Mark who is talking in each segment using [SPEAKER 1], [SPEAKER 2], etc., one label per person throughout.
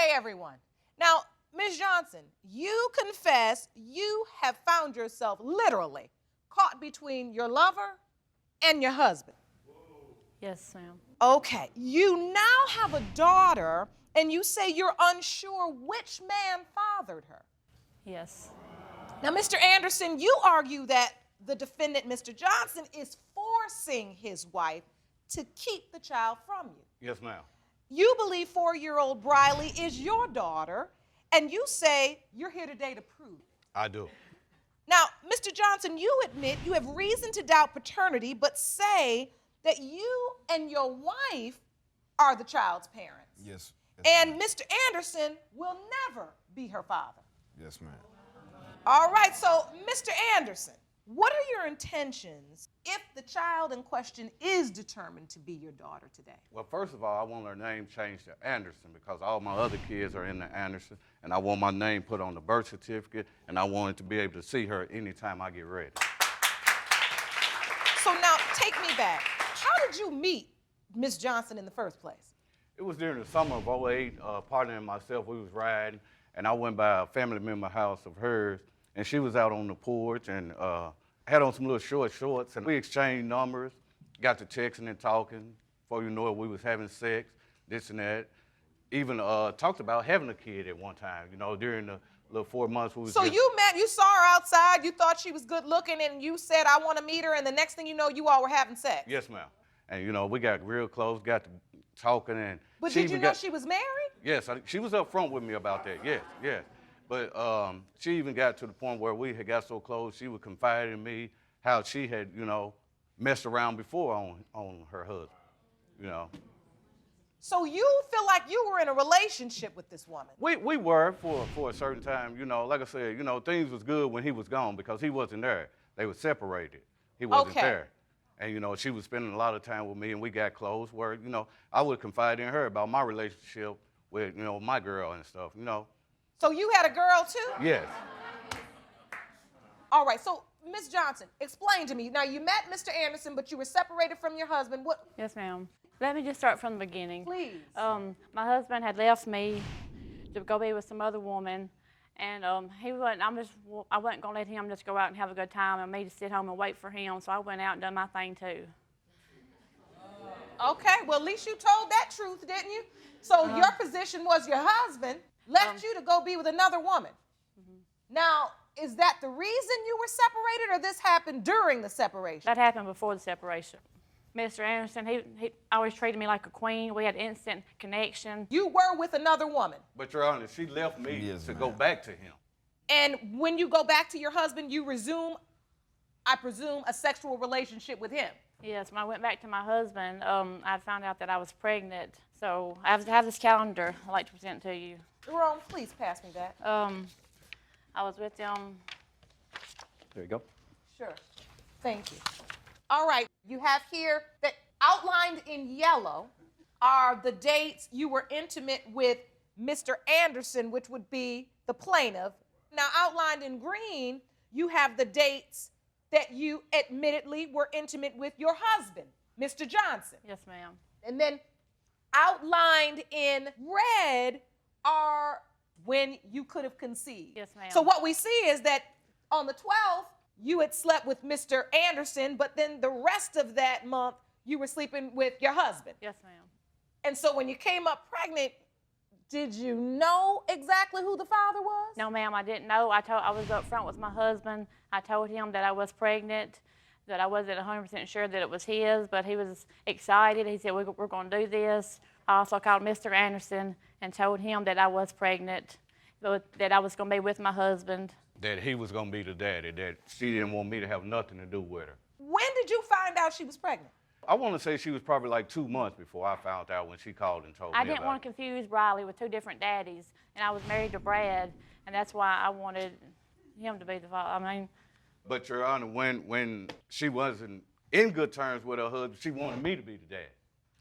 [SPEAKER 1] Okay, everyone. Now, Ms. Johnson, you confess you have found yourself literally caught between your lover and your husband.
[SPEAKER 2] Yes, ma'am.
[SPEAKER 1] Okay, you now have a daughter, and you say you're unsure which man fathered her.
[SPEAKER 2] Yes.
[SPEAKER 1] Now, Mr. Anderson, you argue that the defendant, Mr. Johnson, is forcing his wife to keep the child from you.
[SPEAKER 3] Yes, ma'am.
[SPEAKER 1] You believe 4-year-old Briley is your daughter, and you say you're here today to prove it.
[SPEAKER 3] I do.
[SPEAKER 1] Now, Mr. Johnson, you admit you have reason to doubt paternity, but say that you and your wife are the child's parents.
[SPEAKER 4] Yes.
[SPEAKER 1] And Mr. Anderson will never be her father.
[SPEAKER 4] Yes, ma'am.
[SPEAKER 1] All right, so Mr. Anderson, what are your intentions if the child in question is determined to be your daughter today?
[SPEAKER 3] Well, first of all, I want her name changed to Anderson because all my other kids are in the Anderson, and I want my name put on the birth certificate, and I wanted to be able to see her anytime I get ready.
[SPEAKER 1] So now, take me back. How did you meet Miss Johnson in the first place?
[SPEAKER 3] It was during the summer of '08, partner and myself, we was riding, and I went by a family member house of hers, and she was out on the porch and had on some little short shorts, and we exchanged numbers, got to texting and talking. Before you know it, we was having sex, this and that. Even talked about having a kid at one time, you know, during the little 4 months we was
[SPEAKER 1] So you saw her outside, you thought she was good looking, and you said, I want to meet her, and the next thing you know, you all were having sex.
[SPEAKER 3] Yes, ma'am. And, you know, we got real close, got to talking, and
[SPEAKER 1] But did you know she was married?
[SPEAKER 3] Yes, she was up front with me about that, yes, yes. But she even got to the point where we had got so close, she would confide in me how she had, you know, messed around before on her husband, you know.
[SPEAKER 1] So you feel like you were in a relationship with this woman?
[SPEAKER 3] We were for a certain time, you know. Like I said, you know, things was good when he was gone because he wasn't there. They were separated. He wasn't there. And, you know, she was spending a lot of time with me, and we got close where, you know, I would confide in her about my relationship with, you know, my girl and stuff, you know.
[SPEAKER 1] So you had a girl, too?
[SPEAKER 3] Yes.
[SPEAKER 1] All right, so, Ms. Johnson, explain to me. Now, you met Mr. Anderson, but you were separated from your husband. What?
[SPEAKER 2] Yes, ma'am. Let me just start from the beginning.
[SPEAKER 1] Please.
[SPEAKER 2] My husband had left me to go be with some other woman, and I wasn't gonna let him just go out and have a good time and me to sit home and wait for him. So I went out and done my thing too.
[SPEAKER 1] Okay, well, at least you told that truth, didn't you? So your position was your husband left you to go be with another woman. Now, is that the reason you were separated, or this happened during the separation?
[SPEAKER 2] That happened before the separation. Mr. Anderson, he always treated me like a queen. We had instant connection.
[SPEAKER 1] You were with another woman.
[SPEAKER 3] But, Your Honor, she left me to go back to him.
[SPEAKER 1] And when you go back to your husband, you resume, I presume, a sexual relationship with him.
[SPEAKER 2] Yes, when I went back to my husband, I found out that I was pregnant. So I have this calendar I'd like to present to you.
[SPEAKER 1] Jerome, please pass me that.
[SPEAKER 2] I was with them.
[SPEAKER 3] There you go.
[SPEAKER 1] Sure. Thank you. All right, you have here that outlined in yellow are the dates you were intimate with Mr. Anderson, which would be the plaintiff. Now, outlined in green, you have the dates that you admittedly were intimate with your husband, Mr. Johnson.
[SPEAKER 2] Yes, ma'am.
[SPEAKER 1] And then outlined in red are when you could have conceived.
[SPEAKER 2] Yes, ma'am.
[SPEAKER 1] So what we see is that on the 12th, you had slept with Mr. Anderson, but then the rest of that month, you were sleeping with your husband.
[SPEAKER 2] Yes, ma'am.
[SPEAKER 1] And so when you came up pregnant, did you know exactly who the father was?
[SPEAKER 2] No, ma'am, I didn't know. I was up front with my husband. I told him that I was pregnant, that I wasn't 100% sure that it was his, but he was excited. He said, we're going to do this. I also called Mr. Anderson and told him that I was pregnant, that I was going to be with my husband.
[SPEAKER 3] That he was going to be the daddy, that she didn't want me to have nothing to do with her.
[SPEAKER 1] When did you find out she was pregnant?
[SPEAKER 3] I want to say she was probably like 2 months before I found out when she called and told me
[SPEAKER 2] I didn't
[SPEAKER 3] about
[SPEAKER 2] want to confuse Briley with two different daddies, and I was married to Brad, and that's why I wanted him to be the father. I mean.
[SPEAKER 3] But, Your Honor, when she wasn't in good terms with her husband, she wanted me to be the dad.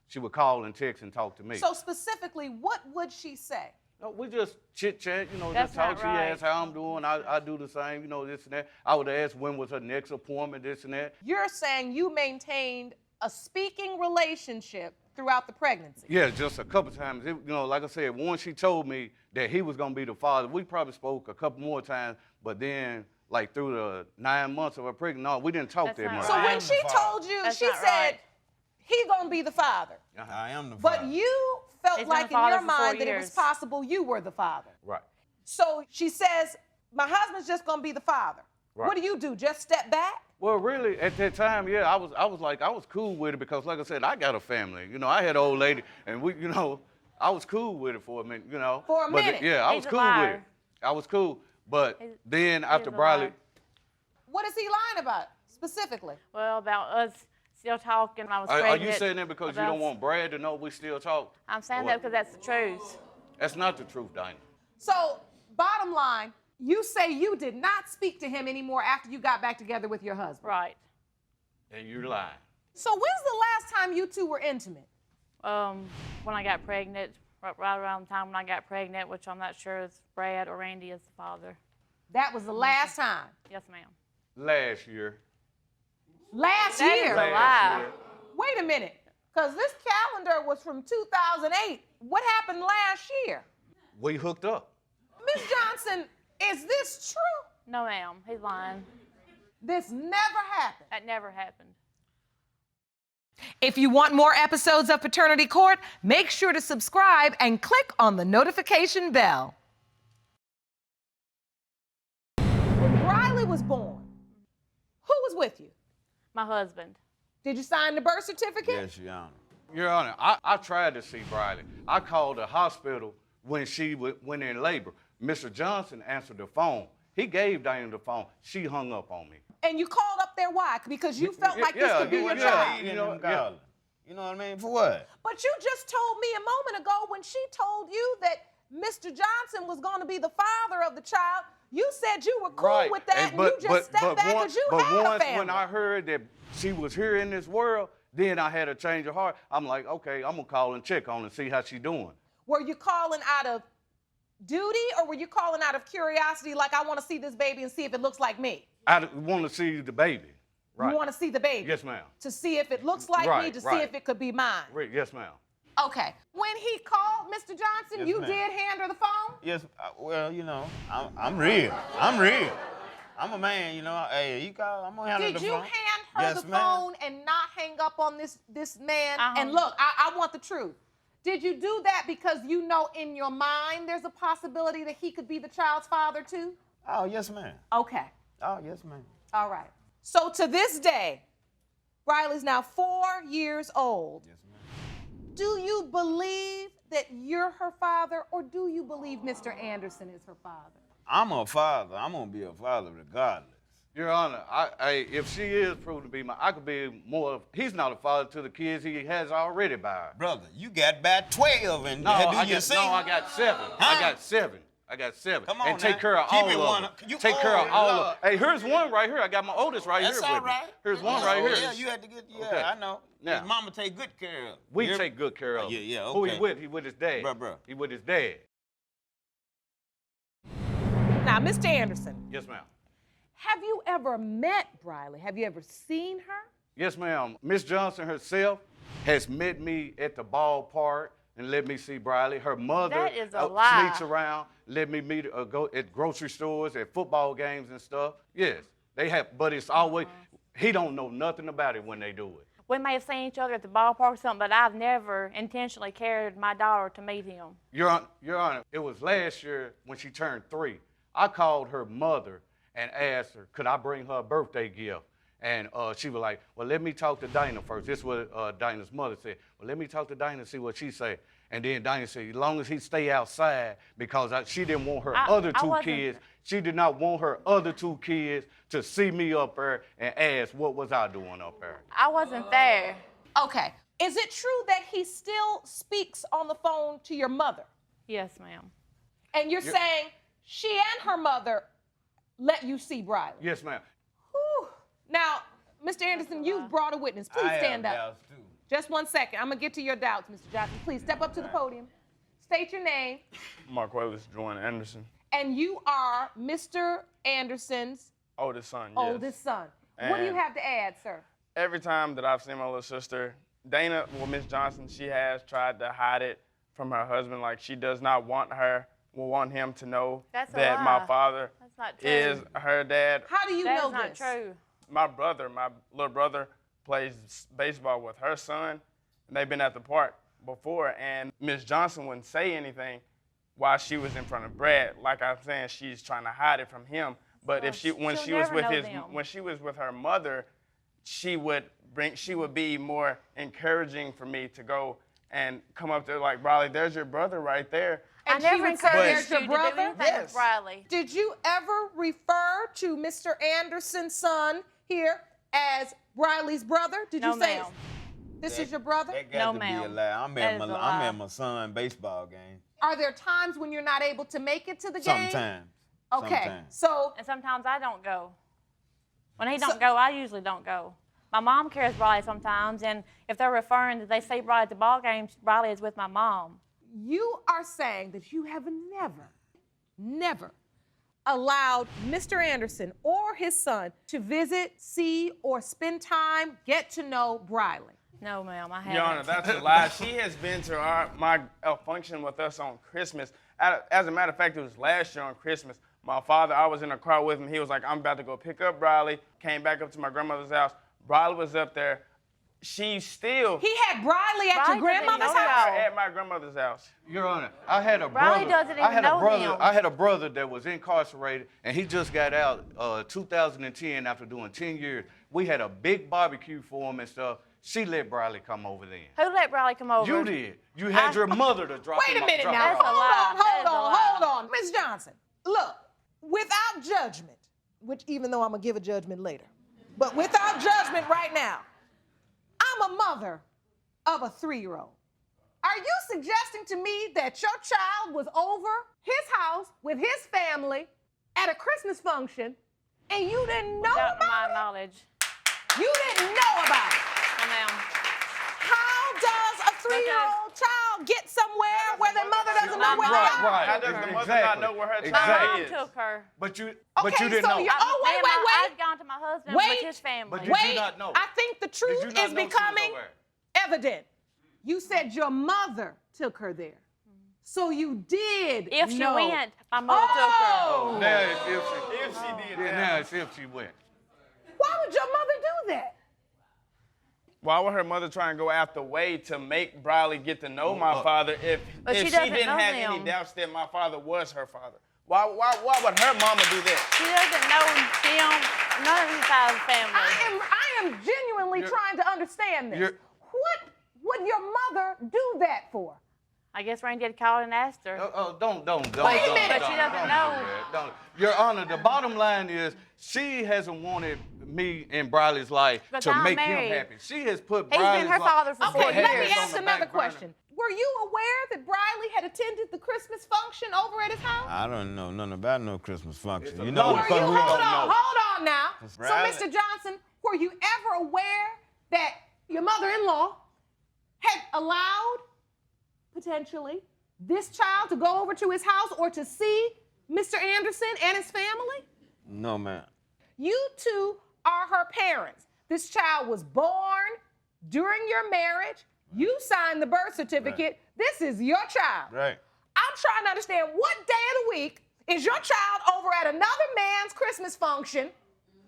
[SPEAKER 3] She would call and text and talk to me.
[SPEAKER 1] So specifically, what would she say?
[SPEAKER 3] No, we just chit-chat, you know,
[SPEAKER 2] That's
[SPEAKER 3] just talk.
[SPEAKER 2] not right.
[SPEAKER 3] She asked how I'm doing. I do the same, you know, this and that. I would ask when was her next appointment, this and that.
[SPEAKER 1] You're saying you maintained a speaking relationship throughout the pregnancy?
[SPEAKER 3] Yeah, just a couple times. Like I said, once she told me that he was gonna be the father, we probably spoke a couple more times, but then, like through the 9 months of her pregnancy, no, we didn't talk
[SPEAKER 2] That's
[SPEAKER 3] that
[SPEAKER 2] not
[SPEAKER 3] much.
[SPEAKER 1] So
[SPEAKER 2] right.
[SPEAKER 1] when she told you,
[SPEAKER 2] That's
[SPEAKER 1] she
[SPEAKER 2] not
[SPEAKER 1] said,
[SPEAKER 2] right.
[SPEAKER 1] he gonna be the father.
[SPEAKER 4] I am the father.
[SPEAKER 1] But you felt
[SPEAKER 2] He's been
[SPEAKER 1] like
[SPEAKER 2] the
[SPEAKER 1] in your
[SPEAKER 2] father for 4
[SPEAKER 1] mind that it was
[SPEAKER 2] years.
[SPEAKER 1] possible you were the father.
[SPEAKER 3] Right.
[SPEAKER 1] So she says, my husband's just gonna be the father.
[SPEAKER 3] Right.
[SPEAKER 1] What do? Just step back?
[SPEAKER 3] Well, really, at that time, yeah, I was cool with it because, like I said, I got a family. I had an old lady, and I was cool with it for a minute,
[SPEAKER 1] For a minute.
[SPEAKER 3] Yeah, I
[SPEAKER 2] He's
[SPEAKER 3] was
[SPEAKER 2] a
[SPEAKER 3] cool with it.
[SPEAKER 2] liar.
[SPEAKER 3] I was cool, but then after
[SPEAKER 2] a
[SPEAKER 3] Briley,
[SPEAKER 2] liar.
[SPEAKER 1] What is he lying about specifically?
[SPEAKER 2] Well, about us still talking when I was
[SPEAKER 3] are
[SPEAKER 2] pregnant.
[SPEAKER 3] you saying that because you don't
[SPEAKER 2] about-
[SPEAKER 3] want Brad to know we still talk?
[SPEAKER 2] I'm saying
[SPEAKER 3] Or
[SPEAKER 2] that
[SPEAKER 3] what?
[SPEAKER 2] because that's the truth.
[SPEAKER 3] That's not the truth, Dinah.
[SPEAKER 1] So, bottom line, you say you did not speak to him anymore after you got back together with your husband.
[SPEAKER 2] Right.
[SPEAKER 3] And you're lying.
[SPEAKER 1] So when's the last time you two were intimate?
[SPEAKER 2] When I got pregnant, right around the time when I got pregnant, which I'm not sure is Brad or Randy is the father.
[SPEAKER 1] That was the last time.
[SPEAKER 2] Yes, ma'am.
[SPEAKER 3] Last year.
[SPEAKER 1] Last
[SPEAKER 2] That
[SPEAKER 1] year.
[SPEAKER 2] is a lie.
[SPEAKER 1] Wait a minute, because this calendar was from 2008. What happened last year?
[SPEAKER 3] We hooked up.
[SPEAKER 1] Ms. Johnson, is this true?
[SPEAKER 2] No, ma'am. He's lying.
[SPEAKER 1] This never happened.
[SPEAKER 2] That never happened.
[SPEAKER 1] If you want more episodes of Paternity Court, make sure to subscribe and click on the notification bell. When Briley was born, who was with you?
[SPEAKER 2] My husband.
[SPEAKER 1] Did you sign the birth certificate?
[SPEAKER 4] Yes, Your Honor.
[SPEAKER 3] Your Honor, I tried to see Briley. I called the hospital when she went in labor. Mr. Johnson answered the phone. He gave Diana the phone. She hung up on me.
[SPEAKER 1] And you called up there, why? Because you felt like this could be your
[SPEAKER 3] yeah.
[SPEAKER 1] child.
[SPEAKER 4] You know what I mean? For what?
[SPEAKER 1] But you just told me a moment ago when she told you that Mr. Johnson was going to be the father of the child, you said you were cool with that and you just stepped back because you had a family.
[SPEAKER 3] When I heard that she was here in this world, then I had a change of heart. I'm like, okay, I'm going to call and check on her and see how she doing.
[SPEAKER 1] Were you calling out of duty or were you calling out of curiosity like I want to see this baby and see if it looks like me?
[SPEAKER 3] I want to see the baby. Right.
[SPEAKER 1] You want to see the baby?
[SPEAKER 3] Yes, ma'am.
[SPEAKER 1] To see if it looks like me, to see if it could be mine.
[SPEAKER 3] Right. Yes, ma'am.
[SPEAKER 1] Okay. When he called Mr. Johnson,
[SPEAKER 4] Yes,
[SPEAKER 1] you
[SPEAKER 4] ma'am.
[SPEAKER 1] did hand her the phone?
[SPEAKER 4] Yes, well, I'm real. I'm real. I'm a man, Hey, you call, I'm gonna handle the
[SPEAKER 1] Did
[SPEAKER 4] phone.
[SPEAKER 1] you hand her
[SPEAKER 4] Yes,
[SPEAKER 1] the
[SPEAKER 4] ma'am.
[SPEAKER 1] phone and not hang up on this man?
[SPEAKER 2] Uh-huh.
[SPEAKER 1] And look, I want the truth. Did you do that because you know in your mind there's a possibility that he could be the child's father too?
[SPEAKER 4] Oh, yes, ma'am.
[SPEAKER 1] Okay.
[SPEAKER 4] Oh, yes, ma'am.
[SPEAKER 1] All right. So to this day, Riley's now 4 years old.
[SPEAKER 4] Yes, ma'am.
[SPEAKER 1] Do you believe that you're her father or do you believe Mr. Anderson is her father?
[SPEAKER 4] I'm a father. I'm gonna be a father regardless.
[SPEAKER 3] Your Honor, if she is proven to be I could be more. He's not a father to the kids he has already by her.
[SPEAKER 4] Brother, you got about 12 and
[SPEAKER 3] No,
[SPEAKER 4] do
[SPEAKER 3] I
[SPEAKER 4] you
[SPEAKER 3] got,
[SPEAKER 4] see?
[SPEAKER 3] no, I got 7.
[SPEAKER 4] Huh?
[SPEAKER 3] I got 7.
[SPEAKER 4] Come on
[SPEAKER 3] and take
[SPEAKER 4] now.
[SPEAKER 3] care of
[SPEAKER 4] Keep
[SPEAKER 3] all
[SPEAKER 4] it
[SPEAKER 3] of
[SPEAKER 4] one-
[SPEAKER 3] them.
[SPEAKER 4] you
[SPEAKER 3] Take care of
[SPEAKER 4] old,
[SPEAKER 3] all
[SPEAKER 4] Lord.
[SPEAKER 3] of them. Hey, here's one right here. I got my oldest right
[SPEAKER 4] That's
[SPEAKER 3] here
[SPEAKER 4] all
[SPEAKER 3] with
[SPEAKER 4] right.
[SPEAKER 3] me. Here's one right here.
[SPEAKER 4] Yeah, you had to get,
[SPEAKER 3] Okay.
[SPEAKER 4] I know.
[SPEAKER 3] Now.
[SPEAKER 4] His mama take good care of.
[SPEAKER 3] We
[SPEAKER 4] You-
[SPEAKER 3] take good care of him.
[SPEAKER 4] Yeah,
[SPEAKER 3] Who he
[SPEAKER 4] okay.
[SPEAKER 3] with? He with his dad.
[SPEAKER 4] Bruh.
[SPEAKER 3] He with his dad.
[SPEAKER 1] Now, Mr. Anderson,
[SPEAKER 3] Yes, ma'am.
[SPEAKER 1] have you ever met Briley? Have you ever seen her?
[SPEAKER 3] Yes, ma'am. Miss Johnson herself has met me at the ballpark and let me see Briley. Her mother
[SPEAKER 2] That is a lie.
[SPEAKER 3] sneaks around, let me meet her, go at grocery stores, at football games and stuff. Yes, they have, but it's always, he don't know nothing about it when they do it.
[SPEAKER 2] We may have seen each other at the ballpark or something, but I've never intentionally carried my daughter to meet him.
[SPEAKER 3] Your Honor, it was last year when she turned 3. I called her mother and asked her, could I bring her a birthday gift? And she was like, well, let me talk to Dinah first. This is what Dinah's mother said. Well, let me talk to Dinah and see what she say. And then Dinah said, as long as he stay outside, because she didn't want her other
[SPEAKER 2] I
[SPEAKER 3] two
[SPEAKER 2] wasn't-
[SPEAKER 3] kids. She did not want her other 2 kids to see me up there and ask what was I doing up there.
[SPEAKER 2] I wasn't there.
[SPEAKER 1] Okay. Is it true that he still speaks on the phone to your mother?
[SPEAKER 2] Yes, ma'am.
[SPEAKER 1] And you're saying she and her mother let you see Briley?
[SPEAKER 3] Yes, ma'am.
[SPEAKER 1] Whew. Now, Mr. Anderson, you've brought a witness. Please
[SPEAKER 4] I
[SPEAKER 1] stand
[SPEAKER 4] have
[SPEAKER 1] up.
[SPEAKER 4] doubts, too.
[SPEAKER 1] Just 1 second. I'm going to get to your doubts, Mr. Johnson. Please step up to the podium. State your name.
[SPEAKER 5] Marquelis Jordan Anderson,
[SPEAKER 1] And you are Mr. Anderson's
[SPEAKER 5] oldest son. Yes.
[SPEAKER 1] oldest son. What do you
[SPEAKER 5] And-
[SPEAKER 1] have to add, sir?
[SPEAKER 5] Every time that I've seen my little sister, Dana, well, Miss Johnson, she has tried to hide it from her husband. Like, she does not want him to know
[SPEAKER 2] That's a
[SPEAKER 5] that my
[SPEAKER 2] lie.
[SPEAKER 5] father
[SPEAKER 2] That's not true.
[SPEAKER 5] is her dad.
[SPEAKER 1] How do you know
[SPEAKER 2] That's not
[SPEAKER 1] this?
[SPEAKER 2] true.
[SPEAKER 5] My little brother, plays baseball with her son, and they've been at the park before, and Miss Johnson wouldn't say anything while she was in front of Brad. Like I'm saying, she's trying to hide it from him. But if when
[SPEAKER 2] she'll
[SPEAKER 5] she was
[SPEAKER 2] never
[SPEAKER 5] with
[SPEAKER 2] know
[SPEAKER 5] his
[SPEAKER 2] them.
[SPEAKER 5] when she was with her mother, she would be more encouraging for me to go and come up there like, Briley, there's your brother right there.
[SPEAKER 1] And
[SPEAKER 2] I
[SPEAKER 1] she
[SPEAKER 2] never
[SPEAKER 1] would say,
[SPEAKER 2] encouraged
[SPEAKER 1] "There's
[SPEAKER 2] you
[SPEAKER 1] your
[SPEAKER 2] to do
[SPEAKER 1] brother?"
[SPEAKER 2] anything
[SPEAKER 5] Yes.
[SPEAKER 2] with Riley.
[SPEAKER 1] Did you ever refer to Mr. Anderson's son here as Riley's brother? Did
[SPEAKER 2] No,
[SPEAKER 1] you say
[SPEAKER 2] ma'am.
[SPEAKER 1] this is your brother?
[SPEAKER 4] That got
[SPEAKER 2] No,
[SPEAKER 4] to be a
[SPEAKER 2] ma'am.
[SPEAKER 4] lie.
[SPEAKER 2] That is a lie.
[SPEAKER 4] I'm at my son's baseball game.
[SPEAKER 1] Are there times when you're not able to make it to the game?
[SPEAKER 4] Sometimes.
[SPEAKER 1] Okay.
[SPEAKER 4] Sometimes.
[SPEAKER 1] So
[SPEAKER 2] And sometimes I don't go. When he don't go, I usually don't go. My mom carries Riley sometimes, and if they're referring that they see Riley at the ball game, Riley is with my mom.
[SPEAKER 1] you are saying that you have never allowed Mr. Anderson or his son to visit, see, or spend time, get to know Briley.
[SPEAKER 2] No, ma'am, I haven't.
[SPEAKER 5] Your Honor, that's a lie. She has been to my function with us on Christmas. As a matter of fact, it was last year on Christmas. My father, I was in a car with him. He was like, I'm about to go pick up Briley. Came back up to my grandmother's house. Briley was up there. She still
[SPEAKER 1] He had Briley at your
[SPEAKER 2] Briley doesn't
[SPEAKER 1] grandmother's
[SPEAKER 2] know
[SPEAKER 1] house?
[SPEAKER 2] y'all.
[SPEAKER 5] at my grandmother's house.
[SPEAKER 3] Your Honor, I had a
[SPEAKER 2] Riley
[SPEAKER 3] brother.
[SPEAKER 2] doesn't
[SPEAKER 3] I
[SPEAKER 2] even know them.
[SPEAKER 3] I had a brother that was incarcerated, and he just got out 2010 after doing 10 years. We had a big barbecue for him and stuff. She let Briley come over then.
[SPEAKER 2] Who let Riley come over?
[SPEAKER 3] You did. You had your mother to drop
[SPEAKER 1] Wait
[SPEAKER 3] him
[SPEAKER 1] a minute
[SPEAKER 3] drop
[SPEAKER 1] now.
[SPEAKER 3] her
[SPEAKER 2] That's a
[SPEAKER 3] off.
[SPEAKER 2] lie. That is a lie.
[SPEAKER 1] Hold on. Ms. Johnson, look, without judgment, which even though I'm going to give a judgment later, but without judgment right now, I'm a mother of a 3-year-old. Are you suggesting to me that your child was over his house with his family at a Christmas function and you didn't know
[SPEAKER 2] Without my
[SPEAKER 1] about it?
[SPEAKER 2] knowledge.
[SPEAKER 1] You didn't know about it.
[SPEAKER 2] No, ma'am.
[SPEAKER 1] How does a 3-year-old child get somewhere where their mother doesn't know where they
[SPEAKER 3] Right,
[SPEAKER 1] are?
[SPEAKER 3] right.
[SPEAKER 5] How does the mother
[SPEAKER 3] Exactly.
[SPEAKER 5] not know where her
[SPEAKER 2] My
[SPEAKER 5] child
[SPEAKER 2] mom
[SPEAKER 5] is?
[SPEAKER 2] took her.
[SPEAKER 3] But you
[SPEAKER 1] Okay,
[SPEAKER 3] didn't
[SPEAKER 1] so
[SPEAKER 3] know.
[SPEAKER 1] you're- Oh, wait,
[SPEAKER 2] Ma'am,
[SPEAKER 1] wait, wait.
[SPEAKER 2] I've gone to my husband
[SPEAKER 1] Wait.
[SPEAKER 2] with his family.
[SPEAKER 3] But did
[SPEAKER 1] Wait,
[SPEAKER 3] you not know?
[SPEAKER 1] I think the
[SPEAKER 3] Did
[SPEAKER 1] truth
[SPEAKER 3] you not
[SPEAKER 1] is
[SPEAKER 3] know she was
[SPEAKER 1] becoming
[SPEAKER 3] over there?
[SPEAKER 1] evident. You said your mother took her there. So you did
[SPEAKER 2] If she
[SPEAKER 1] know.
[SPEAKER 2] went, my mother took her.
[SPEAKER 1] Oh!
[SPEAKER 3] Now it's if
[SPEAKER 5] If she did
[SPEAKER 3] yeah,
[SPEAKER 5] that.
[SPEAKER 3] now it's if she went.
[SPEAKER 1] Why would your mother do that?
[SPEAKER 5] Why would her mother try and go after way to make Briley get to know my father if
[SPEAKER 2] But she
[SPEAKER 5] she
[SPEAKER 2] doesn't
[SPEAKER 5] didn't
[SPEAKER 2] know
[SPEAKER 5] have
[SPEAKER 2] them.
[SPEAKER 5] any doubts that my father was her father? Why would her mama do that?
[SPEAKER 2] She doesn't know him, none of his side of the family.
[SPEAKER 1] I am genuinely trying to understand this. What would your mother do that for?
[SPEAKER 2] I guess Rain did call and asked her.
[SPEAKER 3] Don't.
[SPEAKER 1] Wait a minute.
[SPEAKER 2] But she doesn't know.
[SPEAKER 3] Don't. Your Honor, the bottom line is she hasn't wanted me in Briley's life
[SPEAKER 2] But
[SPEAKER 3] to
[SPEAKER 2] I'm
[SPEAKER 3] make
[SPEAKER 2] married.
[SPEAKER 3] him happy. She has put
[SPEAKER 2] He's
[SPEAKER 3] Briley's
[SPEAKER 2] been her
[SPEAKER 3] life-
[SPEAKER 2] father for
[SPEAKER 1] Okay,
[SPEAKER 2] 4
[SPEAKER 1] let me
[SPEAKER 2] years.
[SPEAKER 1] ask another question. Were you aware that Briley had attended the Christmas function over at his house?
[SPEAKER 4] I don't know nothing about no Christmas function.
[SPEAKER 3] It's a
[SPEAKER 4] You know,
[SPEAKER 3] no.
[SPEAKER 1] Were you, hold on now. So,
[SPEAKER 4] Briley.
[SPEAKER 1] Mr. Johnson, were you ever aware that your mother-in-law had allowed, potentially, this child to go over to his house or to see Mr. Anderson and his family?
[SPEAKER 4] No, man.
[SPEAKER 1] You two are her parents. This child was born during your marriage. You signed the birth certificate. This is your child.
[SPEAKER 4] Right.
[SPEAKER 1] I'm trying to understand what day of the week is your child over at another man's Christmas function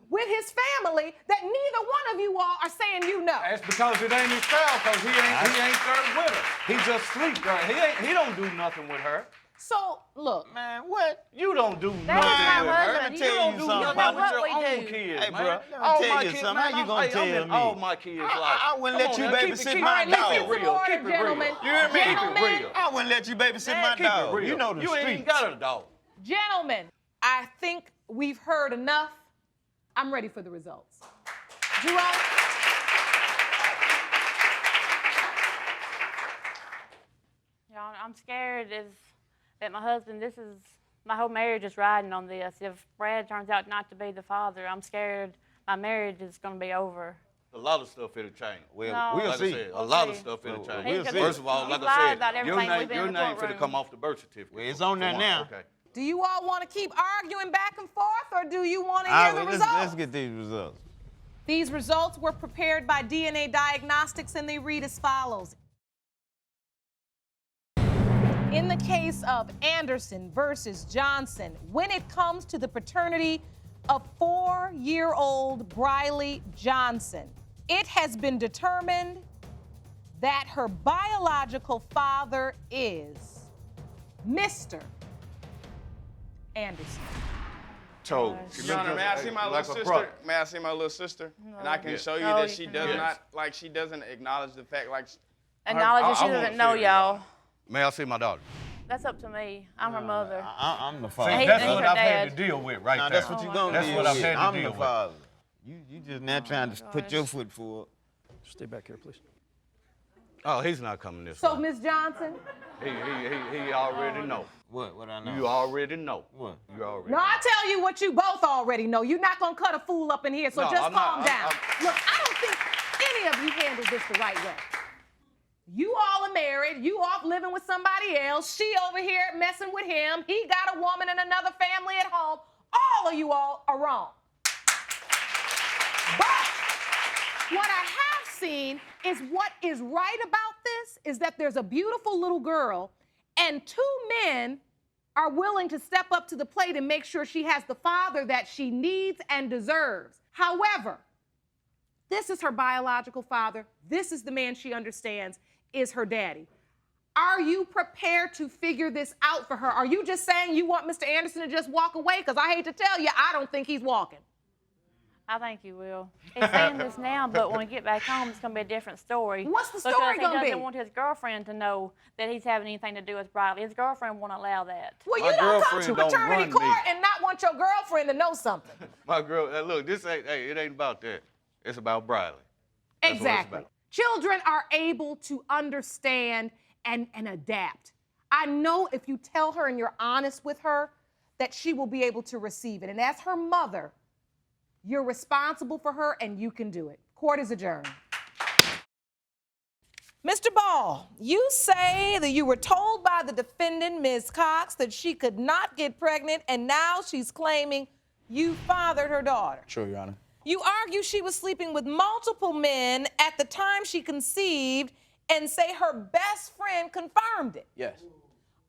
[SPEAKER 1] with his family that neither one of you all are saying you know.
[SPEAKER 3] That's because it ain't his child, because he ain't there with her. He just sleep there. He don't do nothing with her.
[SPEAKER 1] So, look,
[SPEAKER 4] Man, what?
[SPEAKER 3] You don't do
[SPEAKER 2] That
[SPEAKER 3] nothing
[SPEAKER 2] is my
[SPEAKER 3] with her.
[SPEAKER 2] husband.
[SPEAKER 3] You
[SPEAKER 4] You
[SPEAKER 3] don't
[SPEAKER 4] don't
[SPEAKER 3] do
[SPEAKER 4] know
[SPEAKER 3] nothing
[SPEAKER 2] what
[SPEAKER 3] with your
[SPEAKER 2] we
[SPEAKER 3] own
[SPEAKER 2] do.
[SPEAKER 3] kids,
[SPEAKER 4] Hey,
[SPEAKER 3] man.
[SPEAKER 4] bro, let me
[SPEAKER 3] All
[SPEAKER 4] tell
[SPEAKER 3] my
[SPEAKER 4] you
[SPEAKER 3] kids,
[SPEAKER 4] something.
[SPEAKER 3] man,
[SPEAKER 4] How you gonna
[SPEAKER 3] I'm
[SPEAKER 4] tell
[SPEAKER 3] in
[SPEAKER 4] me?
[SPEAKER 3] all my kids' life.
[SPEAKER 4] I wouldn't let
[SPEAKER 3] Come
[SPEAKER 4] you
[SPEAKER 3] on now, keep
[SPEAKER 4] babysit
[SPEAKER 3] it-
[SPEAKER 4] my
[SPEAKER 3] keep it
[SPEAKER 4] dog.
[SPEAKER 3] real. Keep it real.
[SPEAKER 1] Gentlemen.
[SPEAKER 4] You hear me?
[SPEAKER 3] Keep it real.
[SPEAKER 4] I wouldn't let you babysit my
[SPEAKER 3] Keep it
[SPEAKER 4] dog.
[SPEAKER 3] real.
[SPEAKER 4] You know the
[SPEAKER 3] You
[SPEAKER 4] streets.
[SPEAKER 3] ain't got a dog.
[SPEAKER 1] gentlemen, I think we've heard enough. I'm ready for the results. Jerome?
[SPEAKER 2] Y'all, I'm scared that my husband, my whole marriage is riding on this. If Brad turns out not to be the father, I'm scared my marriage is going to be over.
[SPEAKER 3] A lot of stuff it'll change.
[SPEAKER 4] Well,
[SPEAKER 2] No.
[SPEAKER 4] we'll
[SPEAKER 3] Like I
[SPEAKER 4] see.
[SPEAKER 3] said, a
[SPEAKER 2] We'll
[SPEAKER 3] lot
[SPEAKER 2] see.
[SPEAKER 3] of stuff it'll
[SPEAKER 4] Well,
[SPEAKER 3] change.
[SPEAKER 4] we'll see.
[SPEAKER 3] First of all,
[SPEAKER 2] He's
[SPEAKER 3] like
[SPEAKER 2] lied
[SPEAKER 3] I
[SPEAKER 2] about
[SPEAKER 3] said, your
[SPEAKER 2] everything we've been
[SPEAKER 3] name
[SPEAKER 2] in the
[SPEAKER 3] finna
[SPEAKER 2] courtroom.
[SPEAKER 3] come off the birth certificate.
[SPEAKER 4] Well, it's on there
[SPEAKER 3] For one.
[SPEAKER 4] now.
[SPEAKER 3] Okay.
[SPEAKER 1] Do you all want to keep arguing back and forth, or do you want to hear the results?
[SPEAKER 4] Let's get these results.
[SPEAKER 1] These results were prepared by DNA Diagnostics and they read as follows. In the case of Anderson versus Johnson, when it comes to the paternity of 4-year-old Briley Johnson, it has been determined that her biological father is Mr. Anderson.
[SPEAKER 3] Told.
[SPEAKER 5] Your Honor, may I see my little sister? May I see my little sister?
[SPEAKER 2] No.
[SPEAKER 5] And I can show you
[SPEAKER 2] No,
[SPEAKER 5] that
[SPEAKER 2] you
[SPEAKER 5] she
[SPEAKER 2] cannot.
[SPEAKER 5] does not, like, she doesn't acknowledge the fact, like.
[SPEAKER 2] Acknowledge that she
[SPEAKER 3] I wanna
[SPEAKER 2] doesn't know
[SPEAKER 3] see it,
[SPEAKER 2] y'all.
[SPEAKER 3] May I see my daughter?
[SPEAKER 2] That's up to me. I'm her mother.
[SPEAKER 4] I'm the
[SPEAKER 3] See,
[SPEAKER 4] father.
[SPEAKER 2] He-
[SPEAKER 3] that's
[SPEAKER 2] he's
[SPEAKER 3] what
[SPEAKER 2] her
[SPEAKER 3] I've had
[SPEAKER 2] dad.
[SPEAKER 3] to deal with right
[SPEAKER 4] Nah,
[SPEAKER 3] there.
[SPEAKER 4] that's what
[SPEAKER 2] Oh
[SPEAKER 4] you
[SPEAKER 2] my
[SPEAKER 4] gonna
[SPEAKER 3] That's
[SPEAKER 4] deal
[SPEAKER 3] what I've
[SPEAKER 4] with.
[SPEAKER 3] had to
[SPEAKER 4] I'm
[SPEAKER 3] deal
[SPEAKER 4] the
[SPEAKER 3] with.
[SPEAKER 4] father. You just now trying to put your foot forward.
[SPEAKER 6] Stay back here, please.
[SPEAKER 3] Oh, he's not coming this
[SPEAKER 1] So,
[SPEAKER 3] way.
[SPEAKER 1] Ms. Johnson,
[SPEAKER 3] He already know.
[SPEAKER 4] What I know?
[SPEAKER 3] You already know.
[SPEAKER 4] What?
[SPEAKER 3] You already
[SPEAKER 1] no,
[SPEAKER 3] know.
[SPEAKER 1] I tell you what you both already know. You're not gonna cut a fool up in here, so
[SPEAKER 3] No,
[SPEAKER 1] just
[SPEAKER 3] I'm not.
[SPEAKER 1] calm down.
[SPEAKER 3] I'm-
[SPEAKER 1] Look, I don't think any of you handled this the right way. You all are married. You off living with somebody else. She over here messing with him. He got a woman and another family at home. All of you all are wrong. But what I have seen is what is right about this is that there's a beautiful little girl and 2 men are willing to step up to the plate and make sure she has the father that she needs and deserves. However, this is her biological father. This is the man she understands is her daddy. Are you prepared to figure this out for her? Are you just saying you want Mr. Anderson to just walk away? Because I hate to tell you, I don't think he's walking.
[SPEAKER 2] I think you will. He's saying this now, but when we get back home, it's going to be a different story.
[SPEAKER 1] What's the story
[SPEAKER 2] Because
[SPEAKER 1] gonna
[SPEAKER 2] he
[SPEAKER 1] be?
[SPEAKER 2] doesn't want his girlfriend to know that he's having anything to do with Briley. His girlfriend won't allow that.
[SPEAKER 1] Well,
[SPEAKER 3] My
[SPEAKER 1] you don't come to
[SPEAKER 3] girlfriend don't
[SPEAKER 1] paternity
[SPEAKER 3] run
[SPEAKER 1] court
[SPEAKER 3] me.
[SPEAKER 1] and not want your girlfriend to know something.
[SPEAKER 3] My girl, look, this ain't. Hey, it ain't about that. It's about Briley. That's what it's
[SPEAKER 1] Exactly.
[SPEAKER 3] about.
[SPEAKER 1] Children are able to understand and adapt. I know if you tell her and you're honest with her that she will be able to receive it. And as her mother, you're responsible for her and you can do it. Court is adjourned. Mr. Ball, you say that you were told by the defendant, Ms. Cox, that she could not get pregnant, and now she's claiming you fathered her daughter.
[SPEAKER 6] True, Your Honor.
[SPEAKER 1] You argue she was sleeping with multiple men at the time she conceived and say her best friend confirmed it.
[SPEAKER 6] Yes.